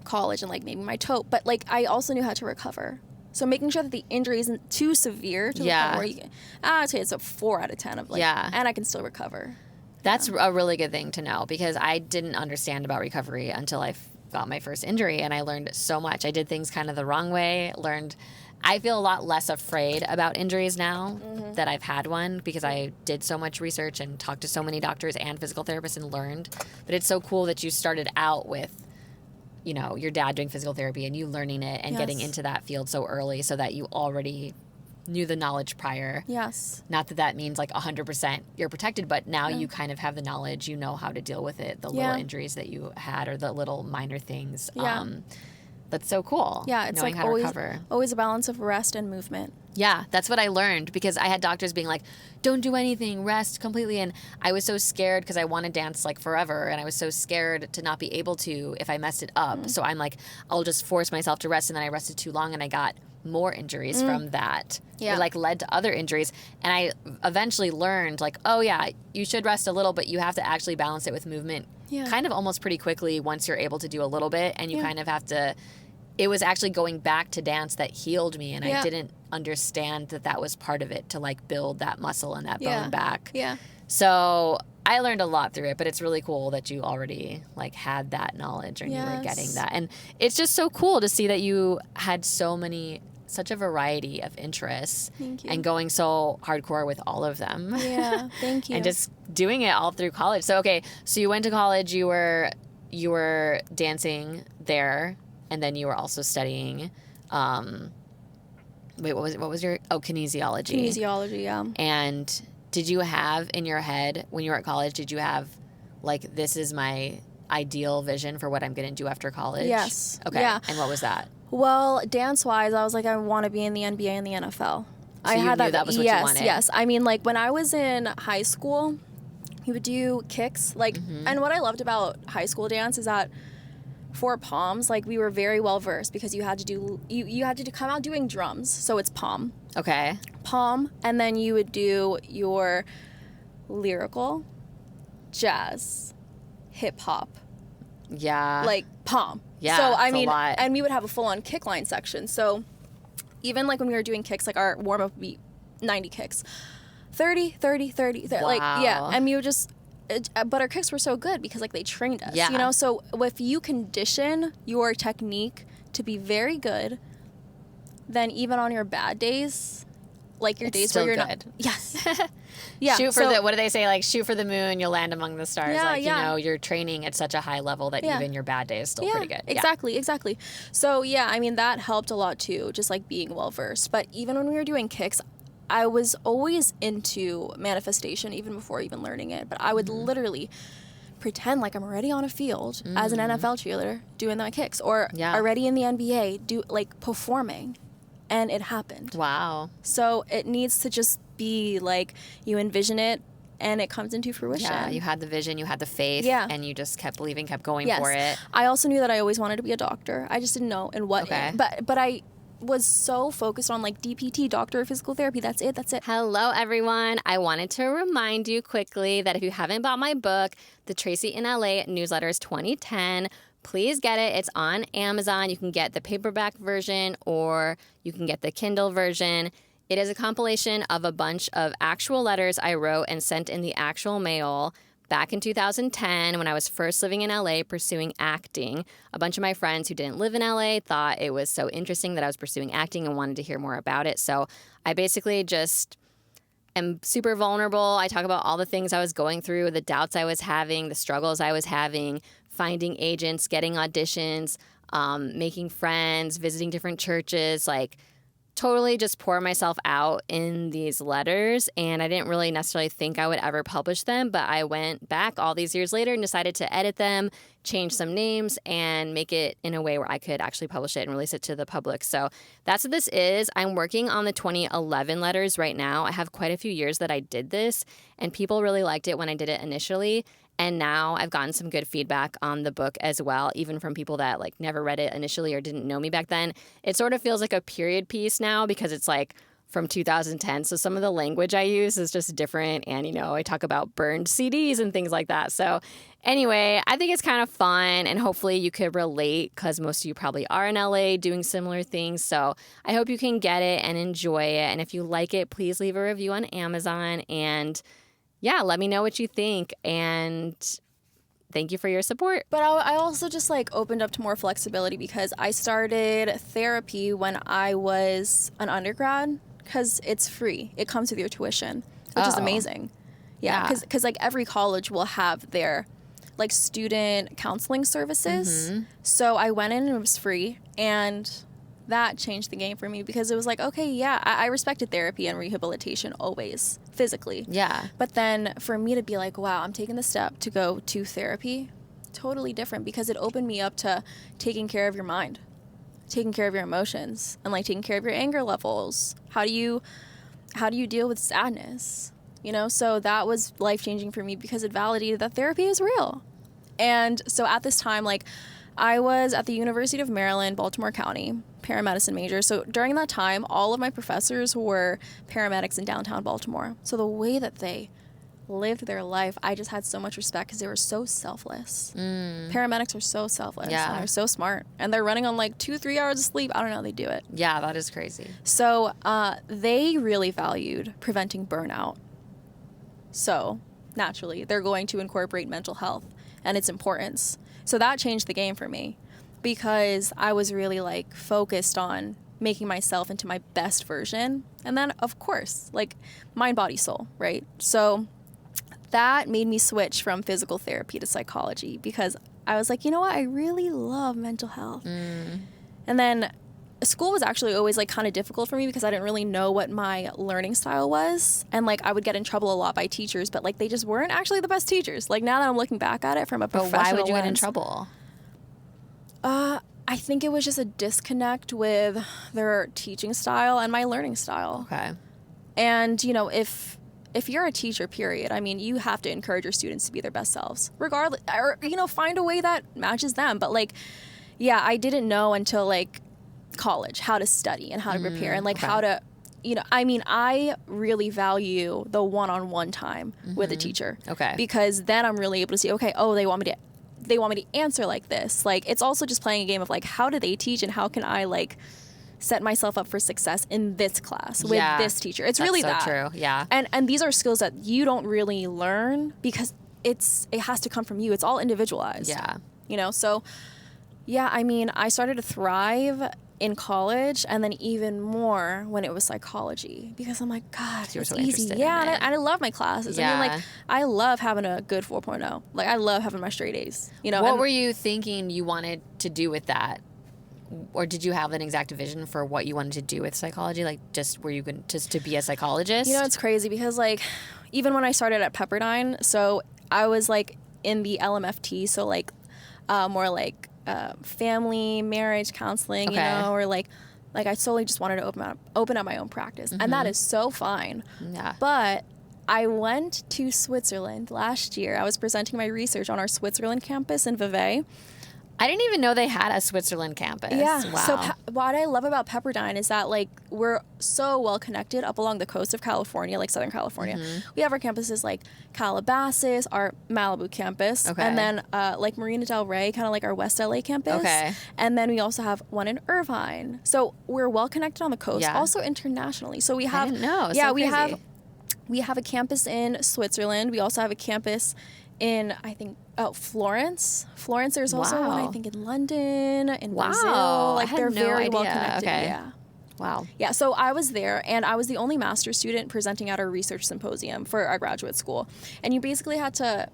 S1: college and like maybe my toe, but like I also knew how to recover. So making sure that the injury isn't too severe to the point where you can, I'd say it's a 4 out of 10 of like, and I can still recover.
S2: That's a really good thing to know, because I didn't understand about recovery until I got my first injury, and I learned so much. I did things kind of the wrong way, I feel a lot less afraid about injuries now that I've had one, because I did so much research and talked to so many doctors and physical therapists and learned. But it's so cool that you started out with, you know, your dad doing physical therapy and you learning it and getting into that field so early, so that you already knew the knowledge prior.
S1: Yes.
S2: Not that that means like 100% you're protected, but now you kind of have the knowledge, you know how to deal with it, the little injuries that you had or the little minor things. That's so cool.
S1: Yeah, it's
S2: knowing
S1: like
S2: how to recover.
S1: always a balance of rest and movement.
S2: Yeah, that's what I learned because I had doctors being like, don't do anything, rest completely. And I was so scared because I want to dance like forever. And I was so scared to not be able to if I messed it up. So I'm like, I'll just force myself to rest. And then I rested too long and I got more injuries from that.
S1: Yeah.
S2: It like led to other injuries. And I eventually learned like, oh yeah, you should rest a little, but you have to actually balance it with movement kind of almost pretty quickly once you're able to do a little bit. And you kind of have to, it was actually going back to dance that healed me. And I didn't understand that that was part of it to like build that muscle and that bone back.
S1: Yeah.
S2: So I learned a lot through it, but it's really cool that you already like had that knowledge and you were getting that. And it's just so cool to see that you had such a variety of interests.
S1: Thank you.
S2: And going so hardcore with all of them.
S1: Yeah, thank you.
S2: And just doing it all through college. So, okay, so you went to college, you were dancing there, and then you were also studying, what was your, kinesiology.
S1: Kinesiology, yeah.
S2: And did you have in your head, when you were at college, did you have, like, this is my ideal vision for what I'm going to do after college?
S1: Yes.
S2: Okay.
S1: Yeah.
S2: And what was that?
S1: Well, dance-wise, I was like, I want to be in the NBA and the NFL.
S2: So
S1: I
S2: you
S1: had
S2: knew that was what you wanted?
S1: Yes. I mean, like, when I was in high school, you would do kicks. Like, and what I loved about high school dance is that for palms, like, we were very well-versed because you had to do, you had to come out doing drums. So it's palm.
S2: Okay.
S1: Palm. And then you would do your lyrical, jazz, hip-hop.
S2: Yeah.
S1: Like, palm.
S2: Yeah,
S1: so I
S2: it's a
S1: mean,
S2: lot.
S1: and we would have a full-on kick line section. So even like when we were doing kicks, like our warm-up would be 90 kicks, 30, 30, 30. Like, yeah. And we would just, but our kicks were so good because like they trained us, you know? So if you condition your technique to be very good, then even on your bad days, like your
S2: It's
S1: days
S2: still
S1: where you're
S2: good.
S1: not. Yes. Yeah.
S2: Shoot for what do they say? Like, shoot for the moon, you'll land among the stars.
S1: Yeah,
S2: like, you know, you're training at such a high level that even your bad day is still pretty good.
S1: Exactly. So, yeah, I mean, that helped a lot too, just like being well-versed. But even when we were doing kicks, I was always into manifestation even before even learning it. But I would literally pretend like I'm already on a field as an NFL cheerleader doing my kicks or already in the NBA, like performing. And it happened.
S2: Wow.
S1: So it needs to just be like you envision it and it comes into fruition.
S2: Yeah, you had the vision, you had the faith, and you just kept believing, kept going for it.
S1: I also knew that I always wanted to be a doctor. I just didn't know in what.
S2: Okay.
S1: But I was so focused on like DPT, Doctor of Physical Therapy. That's it.
S2: Hello, everyone. I wanted to remind you quickly that if you haven't bought my book, The Tracy in LA Newsletters 2010, please get it. It's on Amazon. You can get the paperback version or you can get the Kindle version. It is a compilation of a bunch of actual letters I wrote and sent in the actual mail back in 2010 when I was first living in LA pursuing acting. A bunch of my friends who didn't live in LA thought it was so interesting that I was pursuing acting and wanted to hear more about it. So I basically just am super vulnerable. I talk about all the things I was going through, the doubts I was having, the struggles I was having, finding agents, getting auditions, making friends, visiting different churches, like totally just pour myself out in these letters. And I didn't really necessarily think I would ever publish them, but I went back all these years later and decided to edit them, change some names, and make it in a way where I could actually publish it and release it to the public. So that's what this is. I'm working on the 2011 letters right now. I have quite a few years that I did this, and people really liked it when I did it initially. And now I've gotten some good feedback on the book as well, even from people that like never read it initially or didn't know me back then. It sort of feels like a period piece now because it's like from 2010. So some of the language I use is just different. And, you know, I talk about burned CDs and things like that. So anyway, I think it's kind of fun and hopefully you could relate because most of you probably are in LA doing similar things. So I hope you can get it and enjoy it. And if you like it, please leave a review on Amazon and yeah, let me know what you think, and thank you for your support.
S1: But I also just like opened up to more flexibility because I started therapy when I was an undergrad because it's free. It comes with your tuition, which is amazing. Yeah, because like every college will have their like student counseling services. So I went in and it was free, and that changed the game for me because it was like, okay, yeah, I respected therapy and rehabilitation always, physically.
S2: Yeah.
S1: But then for me to be like, wow, I'm taking the step to go to therapy, totally different because it opened me up to taking care of your mind. taking care of your emotions and like taking care of your anger levels. How do you deal with sadness? You know, so that was life-changing for me because it validated that therapy is real. And so at this time, like, I was at the University of Maryland, Baltimore County, paramedicine major. So during that time, all of my professors were paramedics in downtown Baltimore. So the way that they lived their life, I just had so much respect because they were so selfless. Paramedics are so selfless.
S2: Yeah.
S1: And they're so smart. And they're running on like 2-3 hours of sleep. I don't know how they do it.
S2: Yeah, that is crazy.
S1: So they really valued preventing burnout. So naturally, they're going to incorporate mental health and its importance. So that changed the game for me because I was really like focused on making myself into my best version. And then, of course, like mind, body, soul, right? So that made me switch from physical therapy to psychology because I was like, you know what? I really love mental health. And then school was actually always like kind of difficult for me because I didn't really know what my learning style was. And like I would get in trouble a lot by teachers, but like they just weren't actually the best teachers. Like now that I'm looking back at it from a professional
S2: But why would you get in
S1: lens,
S2: trouble?
S1: I think it was just a disconnect with their teaching style and my learning style.
S2: Okay.
S1: And, you know, if you're a teacher, period, I mean, you have to encourage your students to be their best selves, regardless, or, you know, find a way that matches them. But like, yeah, I didn't know until like college how to study and how to prepare and like how to, you know, I mean, I really value the one-on-one time with a teacher.
S2: Okay.
S1: Because then I'm really able to see, okay, oh, they want me to answer like this. Like, it's also just playing a game of like, how do they teach and how can I like set myself up for success in this class with this teacher? It's really
S2: That's so
S1: that.
S2: true. Yeah.
S1: And these are skills that you don't really learn because it has to come from you. It's all individualized.
S2: Yeah.
S1: You know, so yeah, I mean, I started to thrive in college and then even more when it was psychology because I'm like, God,
S2: You were
S1: it's
S2: so
S1: easy.
S2: interested
S1: Yeah,
S2: in it.
S1: and I love my classes. I mean, like, I love having a good 4.0. Like, I love having my straight A's. You know,
S2: What were you thinking you wanted to do with that? Or did you have an exact vision for what you wanted to do with psychology? Like, just were you going just to be a psychologist?
S1: You know, it's crazy because, like, even when I started at Pepperdine, so I was, like, in the LMFT, so, like, more, like, family, marriage counseling, you know, or, like I solely just wanted to open up my own practice. And that is so fine.
S2: Yeah.
S1: But I went to Switzerland last year. I was presenting my research on our Switzerland campus in Vevey.
S2: I didn't even know they had a Switzerland campus.
S1: Yeah.
S2: Wow.
S1: So what I love about Pepperdine is that like we're so well connected up along the coast of California, like Southern California. We have our campuses like Calabasas, our Malibu campus, and then like Marina Del Rey, kind of like our West LA campus.
S2: Okay.
S1: And then we also have one in Irvine. So we're well connected on the coast, also internationally. So we have
S2: I didn't know.
S1: Yeah,
S2: So
S1: we
S2: crazy.
S1: have a campus in Switzerland. We also have a campus in, I think, Florence. There's also one, I think, in London, in Brazil. Like,
S2: I had
S1: they're
S2: no
S1: very
S2: idea.
S1: well connected.
S2: Okay.
S1: Yeah.
S2: Wow.
S1: Yeah, so I was there, and I was the only master's student presenting at our research symposium for our graduate school. And you basically had to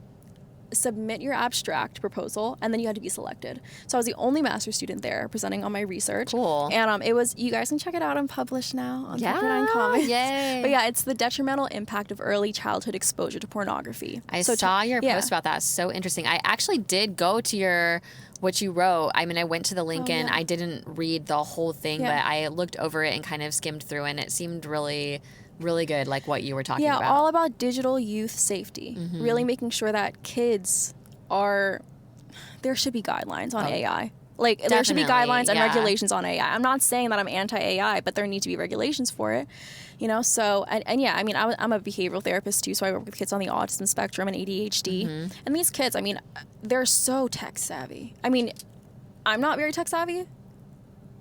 S1: submit your abstract proposal, and then you had to be selected. So I was the only master's student there presenting on my research.
S2: Cool.
S1: And it was, you guys can check it out and publish now on Pepperdine Comics.
S2: Yay.
S1: But yeah, it's the detrimental impact of early childhood exposure to pornography.
S2: I saw your post about that. So interesting. I actually did go to what you wrote. I mean, I went to the link and I didn't read the whole thing, but I looked over it and kind of skimmed through, and it seemed really good, like what you were talking about.
S1: Yeah, all about digital youth safety. Really making sure that kids there should be guidelines on AI. Like, there should be guidelines and regulations on AI. I'm not saying that I'm anti-AI, but there need to be regulations for it. You know, so, and yeah, I mean, I'm a behavioral therapist too, so I work with kids on the autism spectrum and ADHD. And these kids, I mean, they're so tech savvy. I mean, I'm not very tech savvy.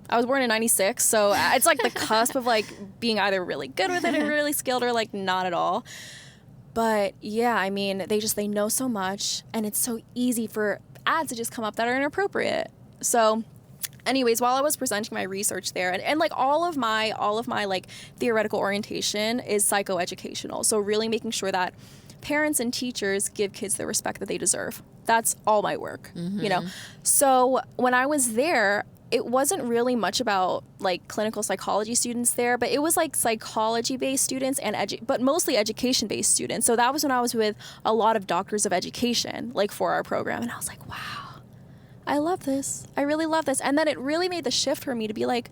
S1: I was born in 96, so it's like the cusp of like being either really good with it and really skilled or like not at all. But yeah, I mean, they know so much, and it's so easy for ads to just come up that are inappropriate. So anyways, while I was presenting my research there, and like all of my like theoretical orientation is psychoeducational. So really making sure that parents and teachers give kids the respect that they deserve. That's all my work, you know? So when I was there, it wasn't really much about like clinical psychology students there, but it was like psychology-based students and but mostly education-based students. So that was when I was with a lot of doctors of education, like for our program. And I was like, wow, I love this. I really love this. And then it really made the shift for me to be like,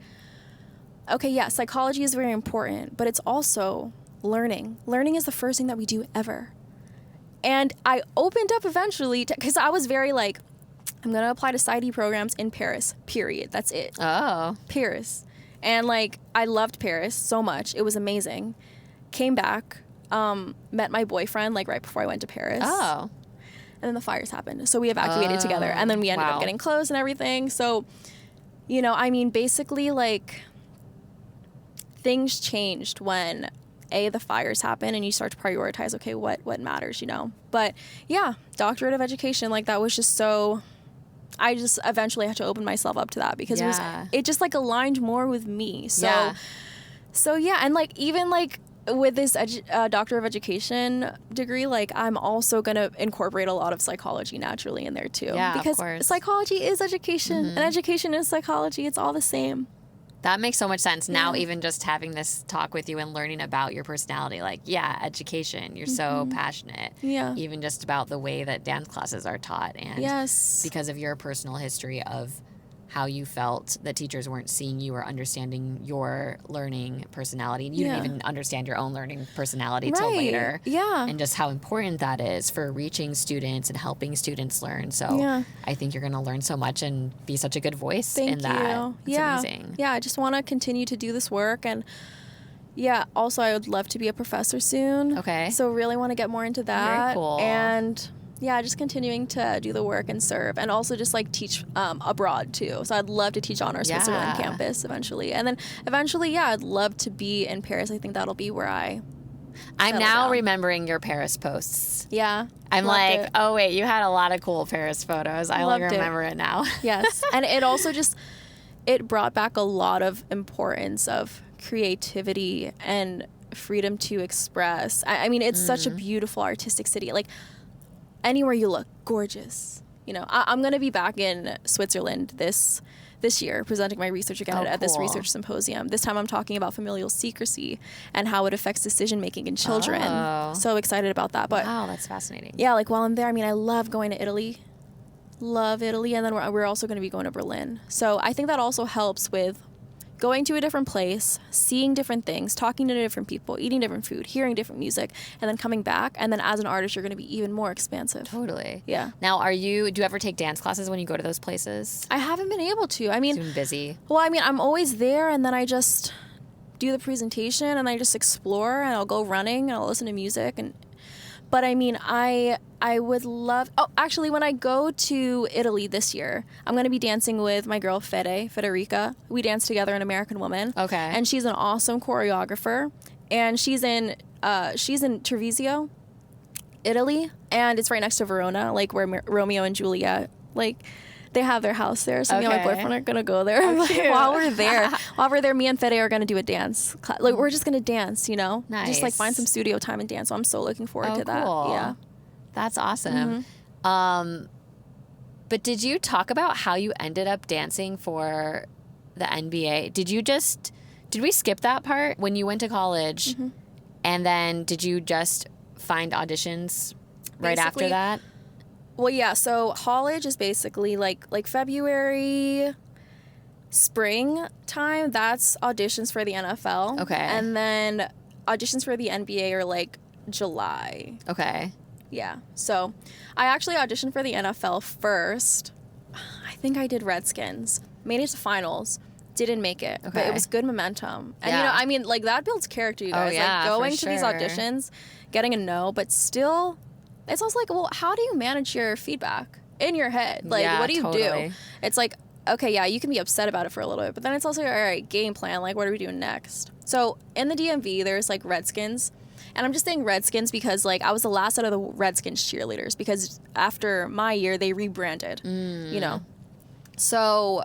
S1: okay, yeah, psychology is very important, but it's also learning. Learning is the first thing that we do ever. And I opened up eventually, because I was very like, I'm going to apply to PsyD programs in Paris, period. That's it.
S2: Oh.
S1: Paris. And like, I loved Paris so much. It was amazing. Came back, met my boyfriend like right before I went to Paris.
S2: Oh.
S1: And then the fires happened. So we evacuated together. And then we ended up getting close and everything. So, you know, I mean, basically, like, things changed when, the fires happen and you start to prioritize, okay, what matters, you know? But, yeah, Doctorate of Education, like, that was just so... I just eventually had to open myself up to that because it just, like, aligned more with me. So, yeah. And, like, even, like... with this Doctor of Education degree, like, I'm also going to incorporate a lot of psychology naturally in there, too.
S2: Yeah,
S1: because
S2: of course.
S1: Psychology is education, and education is psychology. It's all the same.
S2: That makes so much sense. Now, even just having this talk with you and learning about your personality, like, education, you're so passionate. Yeah. Even just about the way that dance classes are taught. And because of your personal history of how you felt that teachers weren't seeing you or understanding your learning personality. And you didn't even understand your own learning personality till later. Yeah. And just how important that is for reaching students and helping students learn. So I think you're going to learn so much and be such a good voice in that. It's amazing. Yeah, I just want to continue to do this work. And also I would love to be a professor soon. Okay. So really want to get more into that. Very cool.
S1: And... just continuing to do the work and serve, and also just like teach abroad too. So I'd love to teach on our Switzerland campus eventually, and then eventually, I'd love to be in Paris. I think that'll be where I'm now
S2: remembering your Paris posts.
S1: Yeah,
S2: I'm like, it. Oh wait, you had a lot of cool Paris photos. I remember it now.
S1: Yes, and it also it brought back a lot of importance of creativity and freedom to express. I mean, it's such a beautiful artistic city. Like. Anywhere you look, gorgeous. You know, I'm going to be back in Switzerland this year, presenting my research again at this research symposium. This time I'm talking about familial secrecy and how it affects decision-making in children. Oh. So excited about that. But
S2: wow, that's fascinating.
S1: Yeah, like while I'm there, I mean, I love going to Italy. Love Italy. And then we're also going to be going to Berlin. So I think that also helps with going to a different place, seeing different things, talking to different people, eating different food, hearing different music, and then coming back. And then as an artist, you're going to be even more expansive.
S2: Totally.
S1: Yeah.
S2: Now, do you ever take dance classes when you go to those places?
S1: I haven't been able to. I mean,
S2: you've been busy.
S1: Well, I mean, I'm always there, and then I just do the presentation, and I just explore, and I'll go running, and I'll listen to music. But I mean, I would love... Oh, actually, when I go to Italy this year, I'm going to be dancing with my girl Federica. We dance together in American Woman. Okay. And she's an awesome choreographer. And she's in Treviso, Italy. And it's right next to Verona, like where Romeo and Juliet, like... They have their house there, so me and my boyfriend are going to go there. While we're there, me and Fede are going to do a dance. Like, we're just going to dance, you know? Nice. Just, like, find some studio time and dance. So I'm so looking forward to that.
S2: Cool. Yeah. That's awesome. Mm-hmm. But did you talk about how you ended up dancing for the NBA? Did we skip that part when you went to college? Mm-hmm. And then did you just find auditions right after that?
S1: Well, yeah, so college is basically like February, spring time. That's auditions for the NFL. Okay. And then auditions for the NBA are like July. Okay. Yeah. So I actually auditioned for the NFL first. I think I did Redskins. Made it to finals. Didn't make it. Okay. But it was good momentum. And, you know, I mean, like, that builds character, you guys. Oh, yeah, like, going to these auditions, getting a no, but still... It's also like, well, how do you manage your feedback in your head? Like, what do you do? It's like, okay, yeah, you can be upset about it for a little bit, but then it's also, all right, game plan. Like, what are we doing next? So in the DMV, there's like Redskins. And I'm just saying Redskins because, like, I was the last out of the Redskins cheerleaders because after my year, they rebranded, you know? So...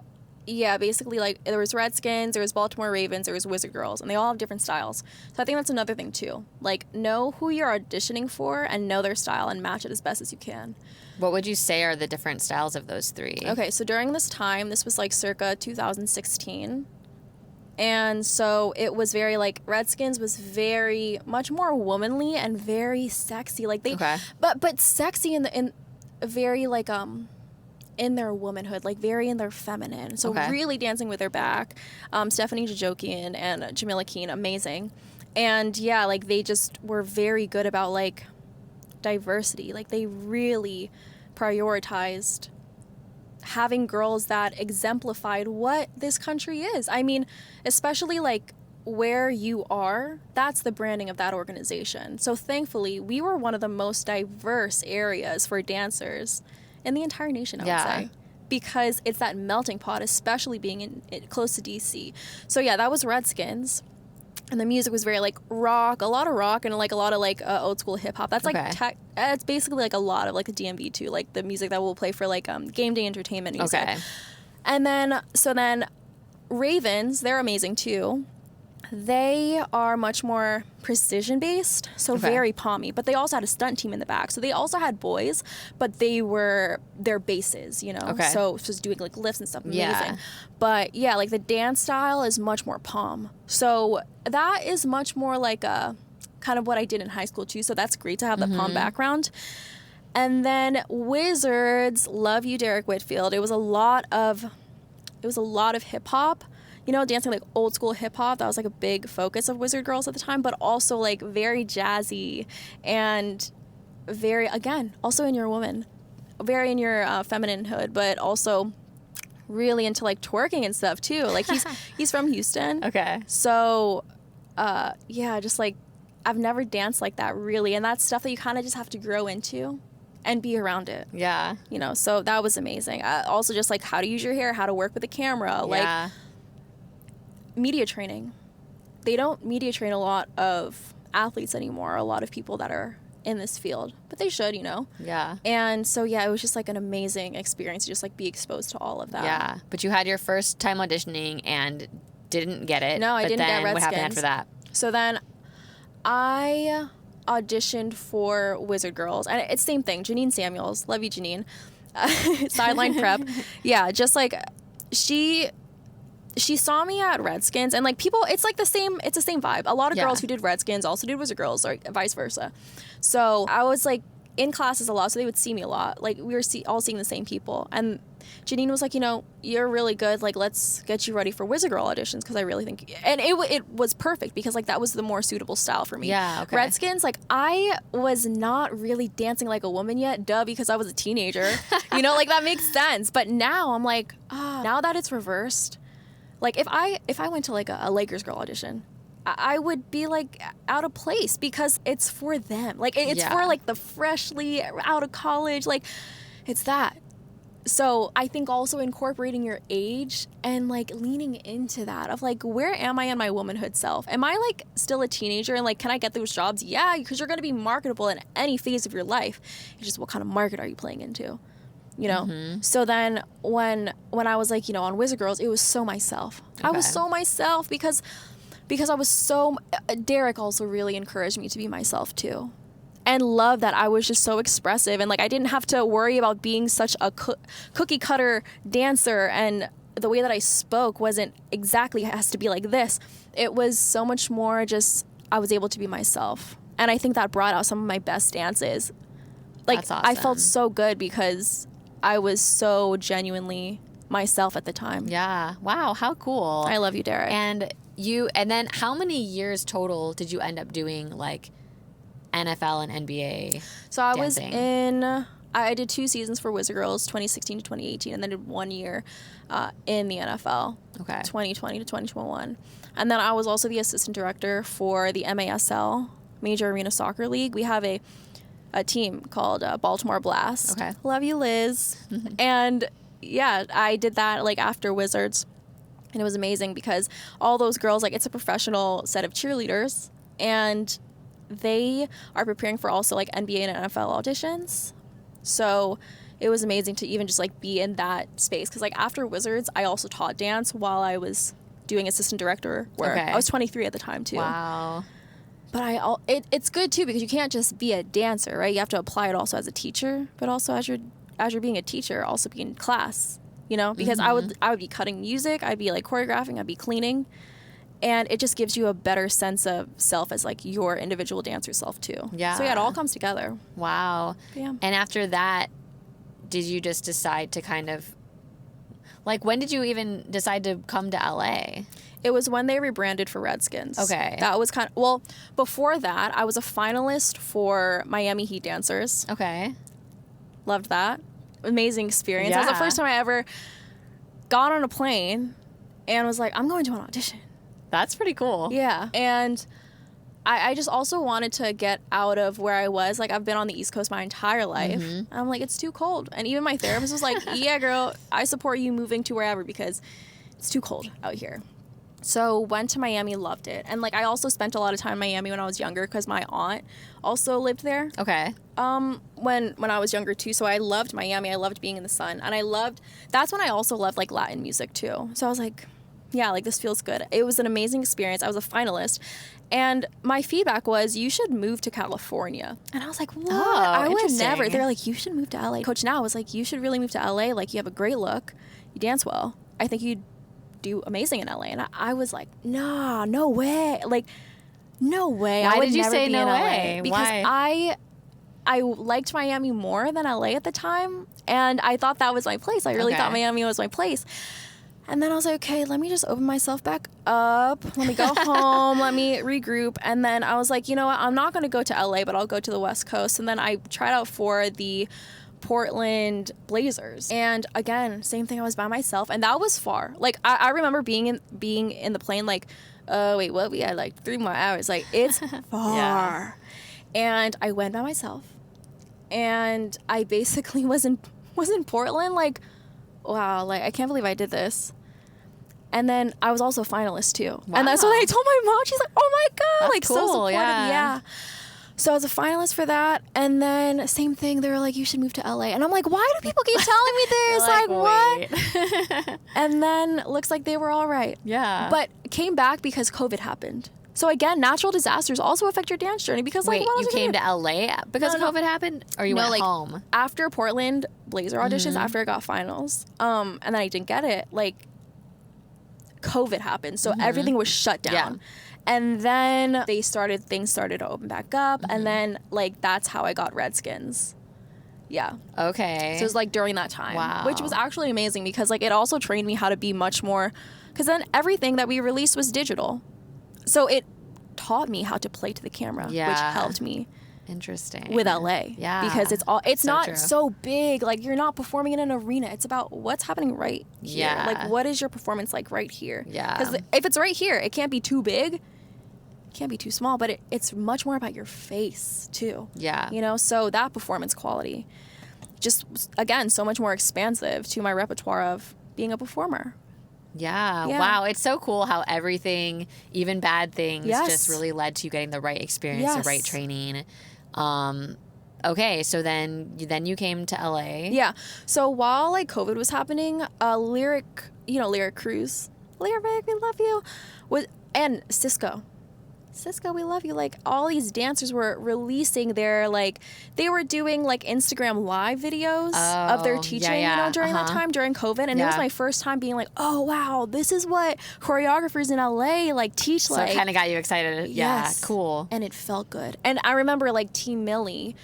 S1: Yeah, basically, like, there was Redskins, there was Baltimore Ravens, there was Wizard Girls, and they all have different styles. So I think that's another thing, too. Like, know who you're auditioning for and know their style and match it as best as you can.
S2: What would you say are the different styles of those three?
S1: Okay, so during this time, this was, like, circa 2016. And so it was very, like, Redskins was very much more womanly and very sexy. Like, they... Okay. But sexy in very, like, in their womanhood, like very in their feminine. So really dancing with their back. Stephanie Jajokian and Jamila Keen, amazing. And yeah, like they just were very good about like diversity. Like they really prioritized having girls that exemplified what this country is. I mean, especially like where you are, that's the branding of that organization. So thankfully, we were one of the most diverse areas for dancers in the entire nation, I would say. Because it's that melting pot, especially being close to DC. So yeah, that was Redskins. And the music was very like rock, a lot of rock, and like a lot of like old school hip hop. That's like it's basically like a lot of like the DMV too, like the music that we'll play for like game day entertainment music. And then Ravens, they're amazing too. They are much more precision based, so very pommy. But they also had a stunt team in the back, so they also had boys, but they were their bases, you know. So just doing like lifts and stuff, amazing. But yeah, like the dance style is much more pom. So that is much more like a kind of what I did in high school too. So that's great to have the pom background. And then Wizards, love you, Derek Whitfield. It was a lot of hip hop. You know, dancing like old school hip hop, that was like a big focus of Wizard Girls at the time, but also like very jazzy and very, again, also in your woman, very in your femininehood, but also really into like twerking and stuff too. Like he's from Houston. So, yeah, just like I've never danced like that really. And that's stuff that you kind of just have to grow into and be around it. You know, so that was amazing. Also just like how to use your hair, how to work with the camera. Like, media training. They don't media train a lot of athletes anymore, a lot of people that are in this field, but they should, you know. And so yeah, it was just like an amazing experience to just like be exposed to all of that.
S2: But you had your first time auditioning and didn't get it.
S1: No, I didn't get Redskins.
S2: What happened after that?
S1: So then I auditioned for Wizard Girls, and it's same thing. Janine Samuels, love you, Janine. Sideline prep. Yeah, just like she saw me at Redskins, and like people, it's the same vibe. A lot of girls who did Redskins also did Wizard Girls, or vice versa. So I was like in classes a lot, so they would see me a lot. Like we were all seeing the same people. And Janine was like, you know, you're really good. Like let's get you ready for Wizard Girl auditions, because I really think, and it was perfect because like that was the more suitable style for me. Redskins, like I was not really dancing like a woman yet, because I was a teenager. You know, like that makes sense. But now I'm like, now that it's reversed. Like, if I went to, like, a Lakers girl audition, I would be, like, out of place because it's for them. Like, it's for, like, the freshly out of college. Like, it's that. So I think also incorporating your age and, like, leaning into that of, like, where am I in my womanhood self? Am I, like, still a teenager? And, like, can I get those jobs? Yeah, because you're going to be marketable in any phase of your life. It's just what kind of market are you playing into? You know? So then when I was like, you know, on Wizard Girls, it was so myself. I was so myself because I was so... Derek also really encouraged me to be myself too. And love that I was just so expressive. And like I didn't have to worry about being such a cookie cutter dancer. And the way that I spoke wasn't exactly has to be like this. It was so much more just I was able to be myself. And I think that brought out some of my best dances. Like
S2: That's awesome.
S1: I felt so good because I was so genuinely myself at the time.
S2: Yeah. Wow. How cool.
S1: I love you, Derek.
S2: And then how many years total did you end up doing like NFL and NBA
S1: So I
S2: dancing?
S1: I did 2 seasons for Wizard Girls, 2016 to 2018, and then did 1 year in the NFL, 2020 to 2021. And then I was also the assistant director for the MASL, Major Arena Soccer League. We have a team called Baltimore Blast. Love you, Liz. And yeah, I did that like after Wizards, and it was amazing because all those girls, like it's a professional set of cheerleaders, and they are preparing for also like NBA and NFL auditions. So it was amazing to even just like be in that space, because like after Wizards I also taught dance while I was doing assistant director work. I was 23 at the time too.
S2: Wow.
S1: But it's good too, because you can't just be a dancer, right? You have to apply it also as a teacher, but also as you're being a teacher, also be in class, you know? Because I would be cutting music, I'd be like choreographing, I'd be cleaning, and it just gives you a better sense of self as like your individual dancer self too.
S2: Yeah.
S1: So yeah, it all comes together.
S2: Wow.
S1: Yeah.
S2: And after that, did you just decide to kind of, like, when did you even decide to come to LA?
S1: It was when they rebranded for Redskins.
S2: Okay.
S1: That was kind of, well, before that, I was a finalist for Miami Heat Dancers.
S2: Okay.
S1: Loved that. Amazing experience.
S2: Yeah.
S1: That was the first time I ever got on a plane and was like, I'm going to an audition.
S2: That's pretty cool.
S1: Yeah. And I just also wanted to get out of where I was. Like, I've been on the East Coast my entire life. And I'm like, it's too cold. And even my therapist was like, yeah, girl, I support you moving to wherever because it's too cold out here. So went to Miami, loved it. And, like, I also spent a lot of time in Miami when I was younger because my aunt also lived there.
S2: Okay.
S1: When I was younger, too. So I loved Miami. I loved being in the sun. And that's when I also loved, like, Latin music, too. So I was like, yeah, like, this feels good. It was an amazing experience. I was a finalist. And my feedback was, you should move to California. And I was like, what?
S2: Oh,
S1: I would
S2: interesting.
S1: never. They're like, you should move to LA. Coach Now was like, you should really move to LA. Like, you have a great look. You dance well. I think you'd do amazing in LA. And I was like, nah, no way. Like, no way.
S2: Why
S1: I would
S2: did you
S1: never
S2: say
S1: be
S2: no
S1: in
S2: way?
S1: LA. Because
S2: Why?
S1: I liked Miami more than LA at the time. And I thought that was my place. I really thought Miami was my place. And then I was like, okay, let me just open myself back up. Let me go home. Let me regroup. And then I was like, you know what? I'm not going to go to LA, but I'll go to the West Coast. And then I tried out for the Portland Blazers. And again, same thing. I was by myself. And that was far. Like, I remember being in the plane like, wait, what? We had like 3 more hours. Like, it's far.
S2: Yeah.
S1: And I went by myself. And I basically was in Portland. Like, wow, like, I can't believe I did this. And then I was also a finalist too.
S2: Wow.
S1: And that's what I told my mom. She's like, oh my God.
S2: That's
S1: like,
S2: cool,
S1: so supportive.
S2: yeah.
S1: So I was a finalist for that. And then same thing. They were like, you should move to LA. And I'm like, why do people keep telling me this? like what? And then looks like they were all right.
S2: Yeah.
S1: But came back because COVID happened. So again, natural disasters also affect your dance journey because like,
S2: wait,
S1: what else
S2: you came
S1: gonna
S2: to LA because COVID happened? Or you went
S1: like,
S2: home?
S1: After Portland Blazer auditions, after I got finals, and then I didn't get it, like, COVID happened. So everything was shut down.
S2: Yeah.
S1: And then things started to open back up. And then, like, that's how I got Redskins. Yeah.
S2: Okay.
S1: So it was, like, during that time.
S2: Wow.
S1: Which was actually amazing because, like, it also trained me how to be much more, because then everything that we released was digital. So it taught me how to play to the camera, which helped me.
S2: Interesting.
S1: With LA.
S2: Yeah.
S1: Because it's
S2: So
S1: not
S2: true.
S1: so big. Like, you're not performing in an arena. It's about what's happening right here.
S2: Yeah.
S1: Like, what is your performance like right here?
S2: Yeah.
S1: Because if it's right here, it can't be too big. It can't be too small. But it's much more about your face, too.
S2: Yeah.
S1: You know? So that performance quality just, again, so much more expansive to my repertoire of being a performer.
S2: Yeah.
S1: Yeah.
S2: Wow. It's so cool how everything, even bad things,
S1: Yes.
S2: just really led to you getting the right experience,
S1: Yes.
S2: the right training. Okay. So then you came to LA.
S1: Yeah. So while, like, COVID was happening, Lyric Cruise, Lyric, we love you, and Cisco, we love you. Like, all these dancers were releasing their, like, they were doing, like, Instagram live videos of their teaching, you know, during that time, during COVID. And it was my first time being like, oh, wow, this is what choreographers in LA, like, teach.
S2: So
S1: like,
S2: it kind of got you excited. Yeah.
S1: Yes.
S2: Cool.
S1: And it felt good. And I remember, like, Team Millie.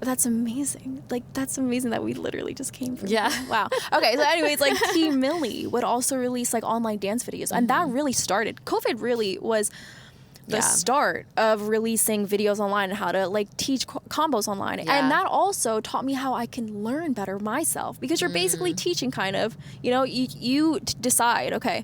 S1: That's amazing. Like, that's amazing that we literally just came from.
S2: Yeah.
S1: Wow. Okay, so anyways, like, Team Millie would also release, like, online dance videos. And that really started. COVID really was the start of releasing videos online and how to, like, teach combos online.
S2: Yeah.
S1: And that also taught me how I can learn better myself. Because you're basically teaching, kind of. You know, you decide, okay,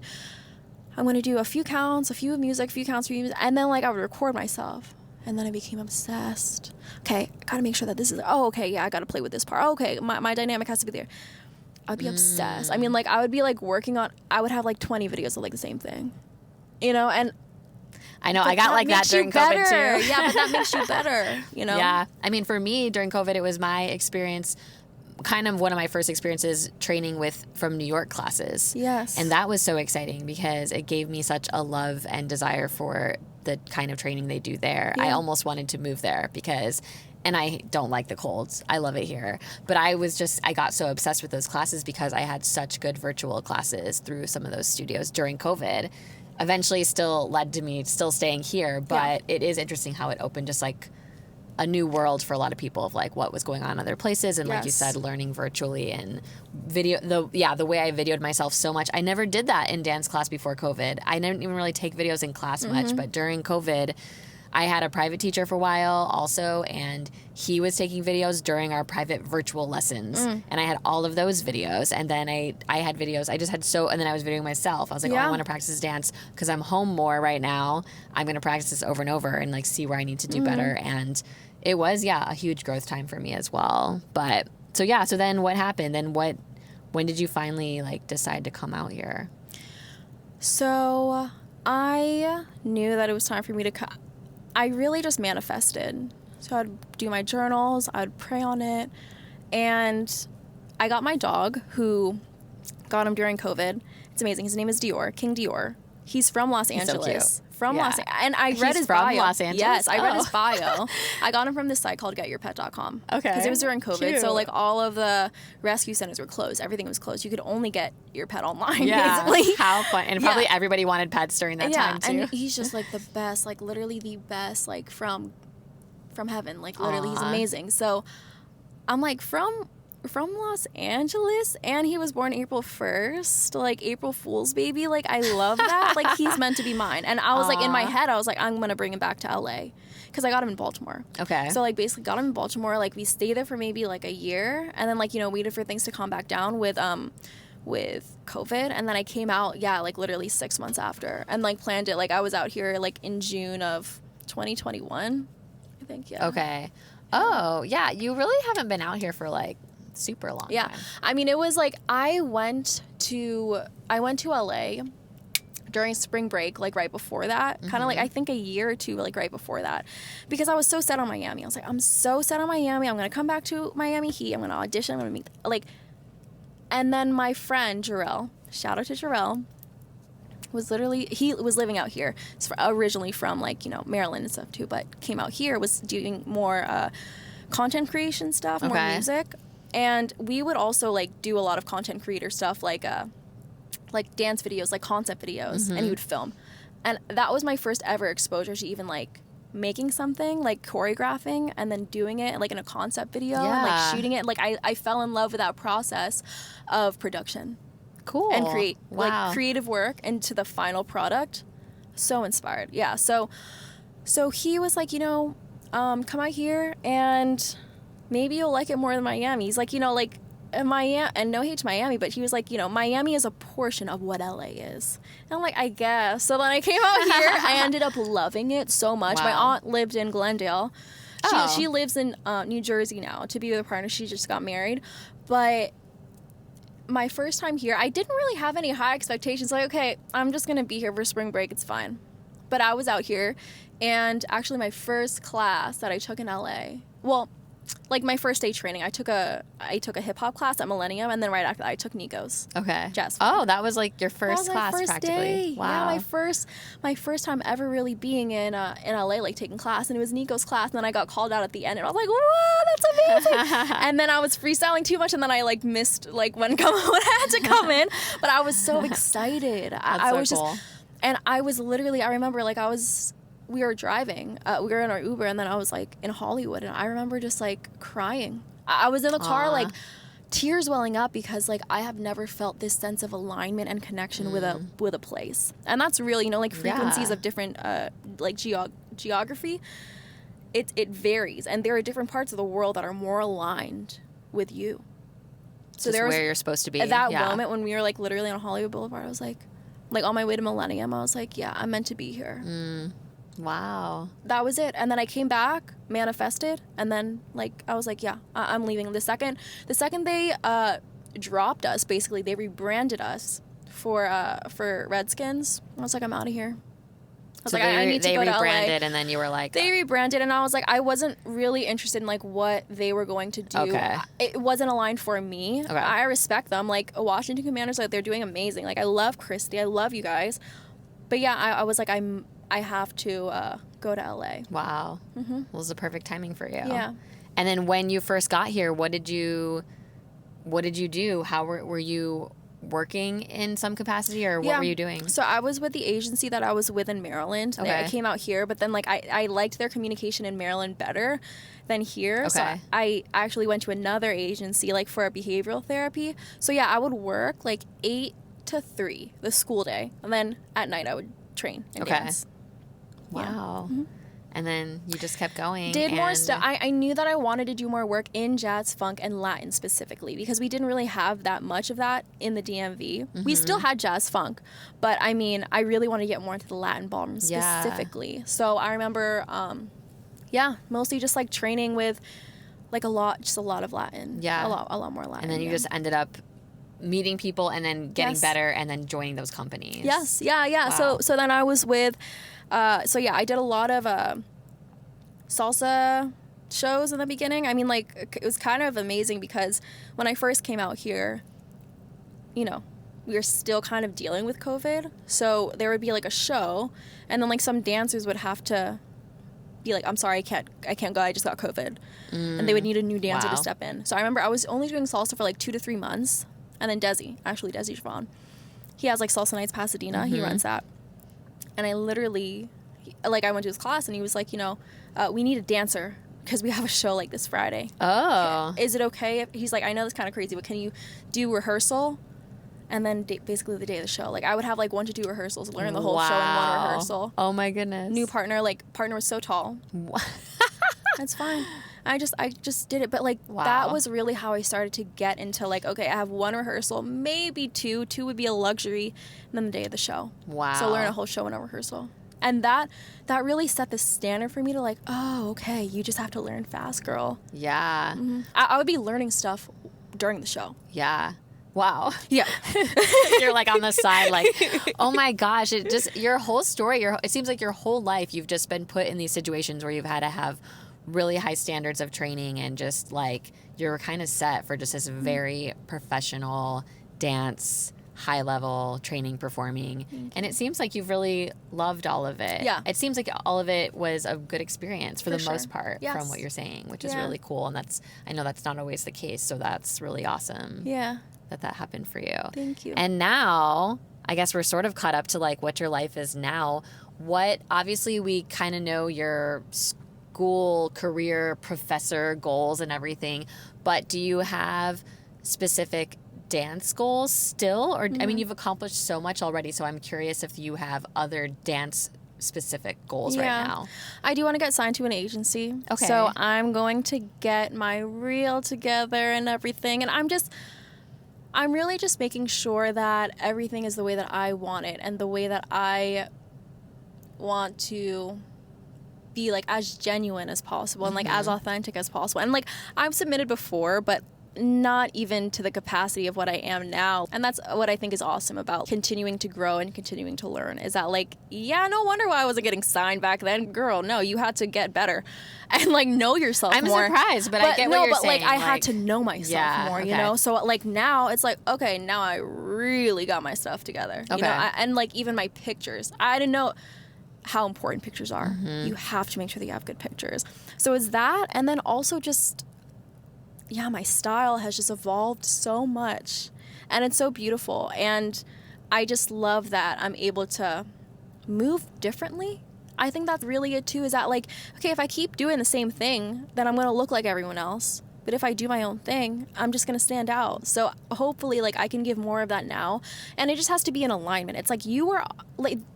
S1: I'm going to do a few counts, a few of music, a few counts, and then, like, I would record myself. And then I became obsessed. Okay, I gotta make sure that this is, oh, okay, yeah, I gotta play with this part. Oh, okay, my dynamic has to be there. I'd be obsessed. I mean, like, I would be, like, I would have, like, 20 videos of, like, the same thing. You know, and
S2: I know, I got like that during COVID too.
S1: Yeah, but that makes you better, you know?
S2: Yeah. I mean, for me, during COVID, it was my experience, kind of one of my first experiences training from New York classes.
S1: Yes.
S2: And that was so exciting because it gave me such a love and desire for the kind of training they do there.
S1: Yeah.
S2: I almost wanted to move there and I don't like the colds. I love it here. But I got so obsessed with those classes because I had such good virtual classes through some of those studios during COVID. Eventually still led to me still staying here, but it is interesting how it opened just like a new world for a lot of people of like what was going on in other places, and like you
S1: Yes.
S2: said, learning virtually and the way I videoed myself so much. I never did that in dance class before COVID. I didn't even really take videos in class much, but during COVID, I had a private teacher for a while also, and he was taking videos during our private virtual lessons. And I had all of those videos. And then I had videos. I just had and then I was videoing myself. I was like, oh, I want to practice this dance because I'm home more right now. I'm going to practice this over and over and like see where I need to do better. And it was, a huge growth time for me as well. But so then what happened? Then when did you finally like decide to come out here?
S1: So I knew that it was time for me to come. I really just manifested. So I'd do my journals, I'd pray on it, and I got my dog, who got him during COVID. It's amazing. His name is Dior, King Dior. He's from Los Angeles.
S2: So cute.
S1: From Los Angeles. And I read his
S2: from
S1: bio.
S2: Los Angeles?
S1: Yes, I read his bio. I got him from this site called getyourpet.com.
S2: Okay.
S1: Because it was during COVID.
S2: Cute.
S1: So like all of the rescue centers were closed. Everything was closed. You could only get your pet online,
S2: Yeah.
S1: basically.
S2: How fun. And probably everybody wanted pets during that time too.
S1: And he's just like the best, like literally the best, like from heaven. Like literally he's amazing. So I'm like from Los Angeles, and he was born April 1st, like April Fool's baby. Like I love that. Like he's meant to be mine. And I was like in my head, I was like, I'm gonna bring him back to LA because I got him in Baltimore.
S2: Okay.
S1: So like basically got him in Baltimore. Like we stayed there for maybe like a year, and then like waited for things to calm back down with COVID, and then I came out like literally 6 months after, and like planned it. Like I was out here like in June of 2021, I think. Yeah.
S2: Okay. Oh yeah, you really haven't been out here for like super long time.
S1: I mean, it was like I went to LA during spring break, like right before that, kind of like I think a year or two like right before that, because I was so set on Miami. I was like, I'm so set on Miami. I'm gonna come back to Miami Heat. I'm gonna audition. I'm gonna meet and then my friend Jarrell, shout out to Jarrell, he was living out here. He's originally from like Maryland and stuff too, but came out here, was doing more content creation stuff, more music. And we would also like do a lot of content creator stuff, like dance videos, like concept videos, and he would film. And that was my first ever exposure to even like making something, like choreographing and then doing it like in a concept video and like shooting it. Like I fell in love with that process of production.
S2: Cool.
S1: And
S2: Wow.
S1: creative work into the final product. So inspired. Yeah. So he was like, come out here and maybe you'll like it more than Miami. He's like, like Miami, and no hate to Miami, but he was like, Miami is a portion of what LA is. And I'm like, I guess. So then I came out here. I ended up loving it so much.
S2: Wow.
S1: My aunt lived in Glendale.
S2: Oh.
S1: She lives in New Jersey now to be with a partner. She just got married. But my first time here, I didn't really have any high expectations. Like, okay, I'm just going to be here for spring break. It's fine. But I was out here, and actually my first class that I took in LA, well, like my first day training, I took a hip hop class at Millennium, and then right after that I took Nico's.
S2: Okay.
S1: Jazz.
S2: Oh, that was like your first
S1: That was my
S2: class
S1: first
S2: practically.
S1: day.
S2: Wow.
S1: Yeah, my first time ever really being in LA, like taking class, and it was Nico's class, and then I got called out at the end, and I was like, "Wow, that's amazing!" And then I was freestyling too much, and then I like missed like when I had to come in, but I was so excited. I was
S2: cool.
S1: just, and I was literally, I remember like we were driving, we were in our Uber, and then I was like in Hollywood, and I remember just like crying. I was in the car like tears welling up because like I have never felt this sense of alignment and connection with a place. And that's really, like frequencies of different like geography. It varies, and there are different parts of the world that are more aligned with you. So
S2: Just
S1: there was
S2: where you're supposed to be.
S1: at that moment when we were like literally on Hollywood Boulevard, I was like on my way to Millennium, I was like, yeah, I'm meant to be here.
S2: Wow.
S1: That was it. And then I came back, manifested, and then like I was like, yeah, I'm leaving. The second they dropped us, basically they rebranded us for Redskins. I was like, I'm out of here. I was
S2: So
S1: like, I need to go to LA.
S2: They rebranded, and then you were like,
S1: They rebranded, and I was like, I wasn't really interested in like what they were going to do.
S2: Okay.
S1: It wasn't aligned for me.
S2: Okay.
S1: I respect them. Like Washington Commanders, like they're doing amazing. Like I love Christy, I love you guys, but yeah, I was like, I have to go to LA.
S2: wow. Well, it was the perfect timing for you.
S1: Yeah.
S2: And then when you first got here, what did you do? How were you working in some capacity, or what were you doing?
S1: So I was with the agency that I was with in Maryland.
S2: Okay.
S1: I came out here, but then like I liked their communication in Maryland better than here.
S2: Okay.
S1: So I actually went to another agency like for a behavioral therapy. So yeah, I would work like 8 to 3 the school day, and then at night I would train and dance.
S2: Wow.
S1: Yeah.
S2: And then you just kept going.
S1: Did more stuff. I knew that I wanted to do more work in jazz, funk, and Latin specifically, because we didn't really have that much of that in the DMV. We still had jazz, funk, but I mean, I really want to get more into the Latin ballroom specifically. So I remember, mostly just like training with like a lot of Latin. Yeah. A lot more Latin.
S2: And then you just ended up meeting people and then getting better and then joining those companies.
S1: Yes. Yeah.
S2: Wow.
S1: So then I was with, I did a lot of salsa shows in the beginning. I mean, like, it was kind of amazing because when I first came out here, you know, we were still kind of dealing with COVID. So there would be like a show, and then like some dancers would have to be like, I'm sorry, I can't go, I just got COVID. And they would need a new dancer to step in. So I remember I was only doing salsa for like 2 to 3 months. And then Desi Javon, he has like Salsa Nights Pasadena. He runs that. And I literally, like, I went to his class and he was like, you know, we need a dancer because we have a show like this Friday.
S2: Oh.
S1: Is it okay if, he's like, I know this kind of crazy, but can you do rehearsal? And then basically the day of the show, like I would have like 1 to 2 rehearsals, learn the whole show in 1 rehearsal.
S2: Oh my goodness.
S1: New partner was so tall. That's fine. I just did it. But like that was really how I started to get into like, okay, I have 1 rehearsal, maybe 2. 2 would be a luxury, and then the day of the show. Wow. So learn a whole show in a rehearsal. And that really set the standard for me to like, oh, okay, you just have to learn fast, girl.
S2: Yeah.
S1: Mm-hmm. I would be learning stuff during the show.
S2: Yeah. Wow.
S1: Yeah.
S2: You're like on the side like, oh my gosh, your whole story, it seems like your whole life you've just been put in these situations where you've had to have really high standards of training, and just like you're kind of set for just this very professional dance, high level training, performing. And it seems like you've really loved all of it. Yeah. It seems like all of it was a good experience for the most part from what you're saying, which is really cool. And I know that's not always the case. So that's really awesome. Yeah. That happened for you.
S1: Thank you.
S2: And now I guess we're sort of caught up to like what your life is now. Obviously we kind of know your school, career, professor goals and everything, but do you have specific dance goals still? Or, I mean, you've accomplished so much already, so I'm curious if you have other dance specific goals right now.
S1: I do want to get signed to an agency. Okay. So I'm going to get my reel together and everything, and I'm really just making sure that everything is the way that I want it and the way that I want to be like as genuine as possible and like as authentic as possible. And like I've submitted before, but not even to the capacity of what I am now. And that's what I think is awesome about continuing to grow and continuing to learn, is that like, yeah, no wonder why I wasn't getting signed back then. Girl, no, you had to get better and like know yourself more.
S2: I'm surprised, but I get what you're saying.
S1: Like I had to know myself more, you know? So like now it's like, okay, now I really got my stuff together. You know? And like even my pictures, I didn't know how important pictures are. You have to make sure that you have good pictures. So it's that, and then also just, my style has just evolved so much, and it's so beautiful, and I just love that I'm able to move differently. I think that's really it too, is that like, okay, if I keep doing the same thing, then I'm going to look like everyone else. But if I do my own thing, I'm just going to stand out. So hopefully like I can give more of that now, and it just has to be in alignment. It's like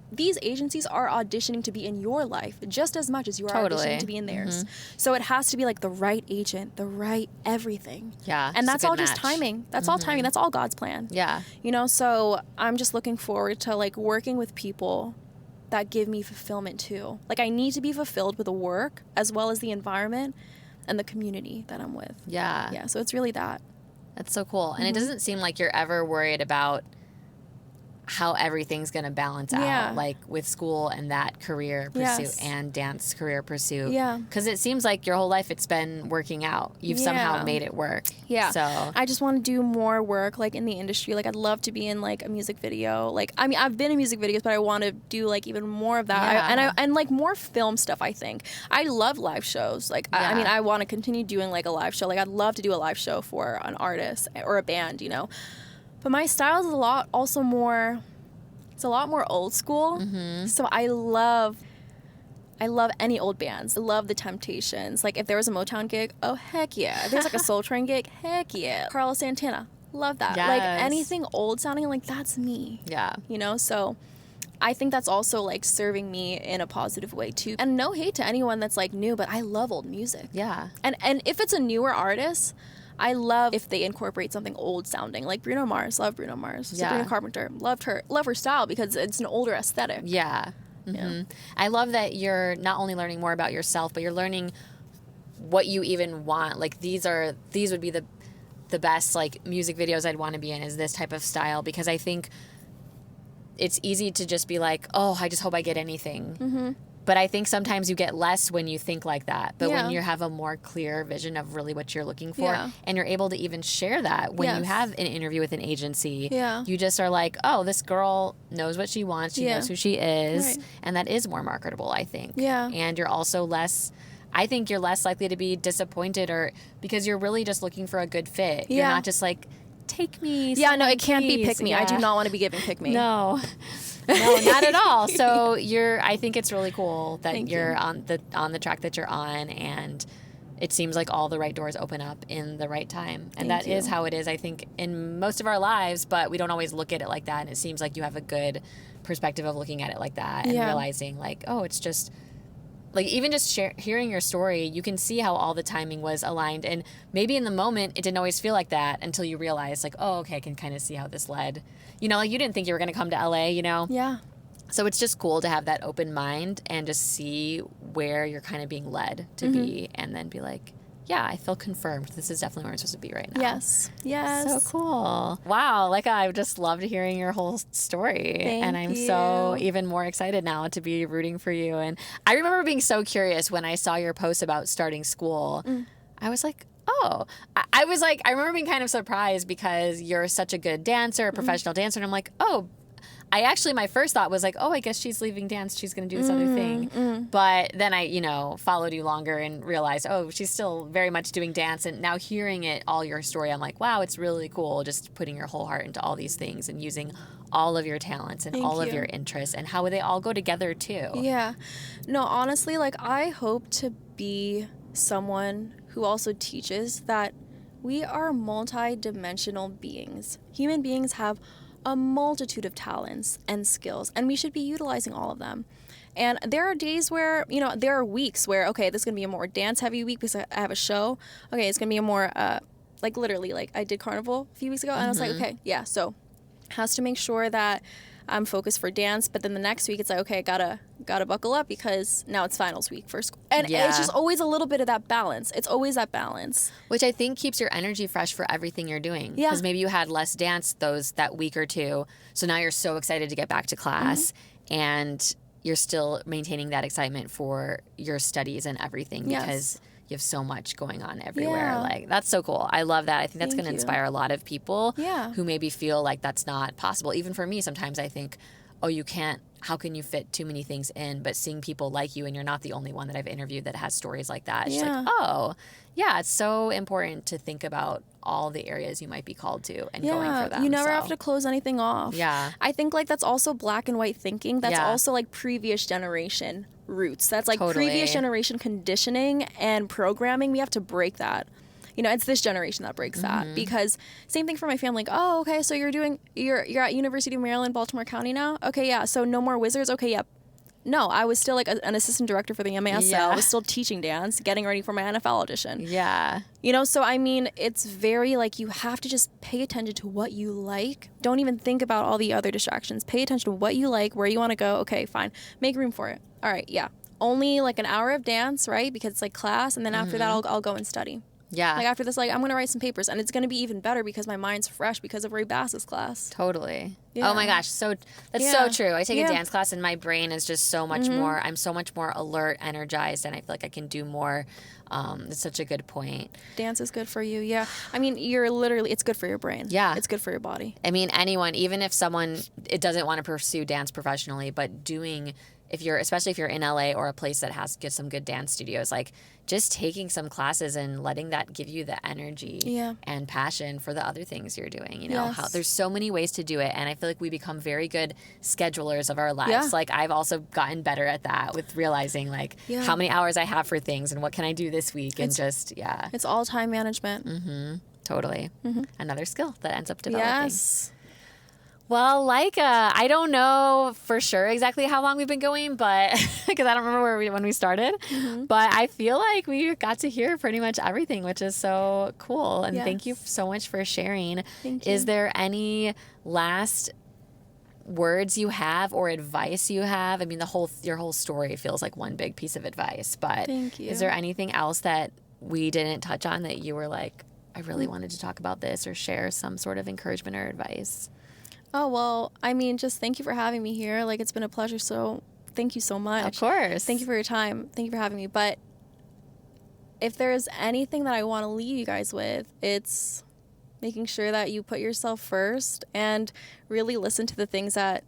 S1: these agencies are auditioning to be in your life just as much as you are auditioning to be in theirs. So it has to be like the right agent, the right everything. Yeah. And that's all just timing. That's all timing. That's all God's plan. Yeah. You know, so I'm just looking forward to like working with people that give me fulfillment too. Like I need to be fulfilled with the work as well as the environment and the community that I'm with. Yeah. Yeah. So it's really that.
S2: That's so cool. And it doesn't seem like you're ever worried about how everything's going to balance out, like with school and that career pursuit and dance career pursuit. Yeah. Because it seems like your whole life it's been working out. You've somehow made it work. Yeah. So
S1: I just want to do more work like in the industry. Like I'd love to be in like a music video. Like, I mean, I've been in music videos, but I want to do like even more of that. And like more film stuff, I think. I love live shows. Like, I mean, I want to continue doing like a live show. Like I'd love to do a live show for an artist or a band, you know. But my style is a lot more old school. So I love any old bands. I love the Temptations. Like, if there was a Motown gig, oh, heck yeah. If there's, like, a Soul Train gig, heck yeah. Carlos Santana, love that.
S2: Yes.
S1: Like, anything old sounding, like, that's me.
S2: Yeah.
S1: You know, so I think that's also, like, serving me in a positive way, too. And no hate to anyone that's, like, new, but I love old music.
S2: Yeah.
S1: And if it's a newer artist, I love if they incorporate something old sounding, like Bruno Mars. Love Bruno Mars.
S2: Yeah.
S1: Sabrina Carpenter. Love her style because it's an older aesthetic.
S2: Yeah.
S1: Yeah.
S2: I love that you're not only learning more about yourself, but you're learning what you even want. Like, these would be the best, like, music videos I'd want to be in, is this type of style, because I think it's easy to just be like, oh, I just hope I get anything. But I think sometimes you get less when you think like that. But when you have a more clear vision of really what you're looking for, and you're able to even share that when you have an interview with an agency, you just are like, oh, this girl knows what she wants. She knows who she is. Right. And that is more marketable, I think. Yeah. And you're also I think you're less likely to be disappointed, or because you're really just looking for a good fit. You're not just like, take me.
S1: Yeah, no, it can't be pick me. I do not want to be giving pick me.
S2: No. No, not at all. So I think it's really cool that you're on the track that you're on, and it seems like all the right doors open up in the right time. And that is how it is, I think, in most of our lives, but we don't always look at it like that. And it seems like you have a good perspective of looking at it like that, and realizing, like, oh, it's just, like, even just hearing your story, you can see how all the timing was aligned. And maybe in the moment, it didn't always feel like that until you realize, like, oh, okay, I can kind of see how this led. You know, like, you didn't think you were going to come to LA, you know?
S1: Yeah.
S2: So it's just cool to have that open mind and just see where you're kind of being led to be, and then be like, yeah, I feel confirmed. This is definitely where I'm supposed to be right now.
S1: Yes. Yes.
S2: So cool. Wow. Like, I've just loved hearing your whole story. And I'm so even more excited now to be rooting for you. And I remember being so curious when I saw your post about starting school. I was like, oh, I remember being kind of surprised because you're such a good dancer, a professional dancer. And I'm like, oh, my first thought was like, oh, I guess she's leaving dance. She's going to do this other thing. But then I, followed you longer and realized, oh, she's still very much doing dance. And now hearing it, all your story, I'm like, wow, it's really cool just putting your whole heart into all these things and using all of your talents and all of your interests and how they all go together too.
S1: Yeah. No, honestly, like, I hope to be someone who also teaches that we are multi-dimensional beings. Human beings have a multitude of talents and skills, and we should be utilizing all of them. And there are days where, there are weeks where, okay, this is going to be a more dance-heavy week because I have a show. Okay, it's going to be a more, literally, I did Carnival a few weeks ago, and I was like, okay, yeah, so has to make sure that I'm focused for dance, but then the next week it's like, okay, gotta buckle up because now it's finals week for school. And it's just always a little bit of that balance. It's always that balance.
S2: Which I think keeps your energy fresh for everything you're doing. Yeah. Because maybe you had less dance that week or two, so now you're so excited to get back to class, and you're still maintaining that excitement for your studies and everything because you have so much going on everywhere.
S1: Yeah.
S2: Like, that's so cool. I love that. I think that's going to inspire a lot of people who maybe feel like that's not possible. Even for me, sometimes I think, oh, how can you fit too many things in? But seeing people like you, and you're not the only one that I've interviewed that has stories like that. It's like, oh, yeah, it's so important to think about all the areas you might be called to and going for them.
S1: You never have to close anything off.
S2: Yeah.
S1: I think, like, that's also black and white thinking. That's also, like, previous generation roots. That's, like, previous generation conditioning and programming. We have to break that. It's this generation that breaks that, because same thing for my family. Like, oh, okay, so you're at University of Maryland, Baltimore County now? Okay, yeah, so no more Wizards? Okay, yep. No, I was still, like, an assistant director for the MASL. I was still teaching dance, getting ready for my NFL audition.
S2: Yeah.
S1: So, I mean, it's very, like, you have to just pay attention to what you like. Don't even think about all the other distractions. Pay attention to what you like, where you want to go. Okay, fine. Make room for it. All right, yeah. Only, like, an hour of dance, right? Because it's, like, class, and then after that, I'll go and study.
S2: Yeah.
S1: Like, after this, like, I'm going to write some papers, and it's going to be even better because my mind's fresh because of Ray Bass's class.
S2: Totally.
S1: Yeah.
S2: Oh my gosh, that's so true. I take a dance class, and my brain is just so much more, I'm so much more alert, energized, and I feel like I can do more. It's such a good point.
S1: Dance is good for you, yeah. I mean, it's good for your brain.
S2: Yeah.
S1: It's good for your body.
S2: I mean, anyone, even if someone doesn't want to pursue dance professionally, but doing especially if you're in LA or a place that has some good dance studios, like just taking some classes and letting that give you the energy and passion for the other things you're doing. You know, how there's so many ways to do it. And I feel like we become very good schedulers of our lives.
S1: Yeah.
S2: Like I've also gotten better at that with realizing like how many hours I have for things and what can I do this week. And
S1: it's all time management.
S2: Totally. Another skill that ends up developing.
S1: Yes.
S2: Well, Leica, I don't know for sure exactly how long we've been going, but because I don't remember when we started, but I feel like we got to hear pretty much everything, which is so cool. And thank you so much for sharing.
S1: Thank you.
S2: Is there any last words you have or advice you have? I mean, your whole story feels like one big piece of advice, but
S1: thank you.
S2: Is there anything else that we didn't touch on that you were like, I really wanted to talk about this or share some sort of encouragement or advice?
S1: Oh, well, I mean, just thank you for having me here. Like, it's been a pleasure. So thank you so much.
S2: Of course.
S1: Thank you for your time. Thank you for having me. But if there's anything that I want to leave you guys with, it's making sure that you put yourself first and really listen to the things that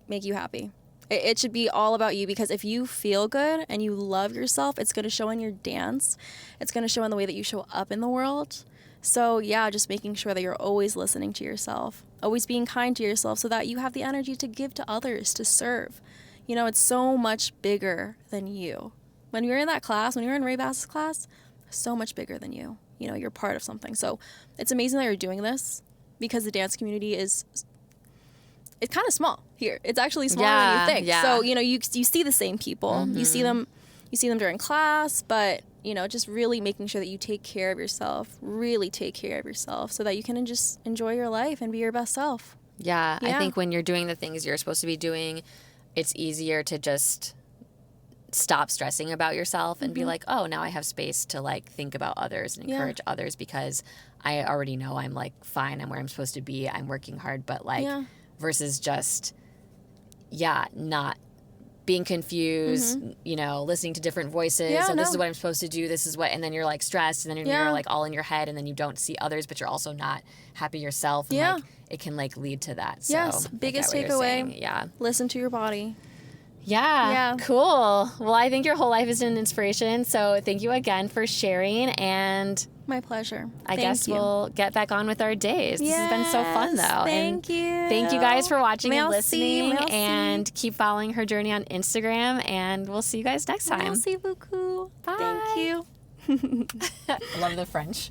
S1: make you happy. It should be all about you, because if you feel good and you love yourself, it's going to show in your dance. It's going to show in the way that you show up in the world. So yeah, just making sure that you're always listening to yourself, always being kind to yourself so that you have the energy to give to others, to serve. You know, it's so much bigger than you. When you're in that class, when you're in Ray Bass's class, so much bigger than you. You know, you're part of something. So it's amazing that you're doing this, because the dance community it's kind of small here. It's actually smaller than you think.
S2: Yeah.
S1: So, you know, you see the same people. You see them during class, but you know, just really making sure that you take care of yourself, really take care of yourself, so that you can just enjoy your life and be your best self.
S2: Yeah, I think when you're doing the things you're supposed to be doing, it's easier to just stop stressing about yourself and be like, oh, now I have space to like think about others and encourage others, because I already know I'm like fine, I'm where I'm supposed to be, I'm working hard, but like versus just not being confused, you know, listening to different voices. This is what I'm supposed to do. This is what, and then you're like stressed, and then you're like all in your head, and then you don't see others, but you're also not happy yourself. And like, it can like lead to that. So
S1: yes. Biggest takeaway. Yeah. Listen to your body.
S2: Yeah. Cool. Well, I think your whole life is an inspiration. So thank you again for sharing. And
S1: my pleasure.
S2: I guess we'll get back on with our days. This has been so fun, though.
S1: Thank you.
S2: Thank you guys for watching and listening. And keep following her journey on Instagram. And we'll see you guys next time.
S1: Merci beaucoup.
S2: Bye.
S1: Thank you.
S2: Love the French.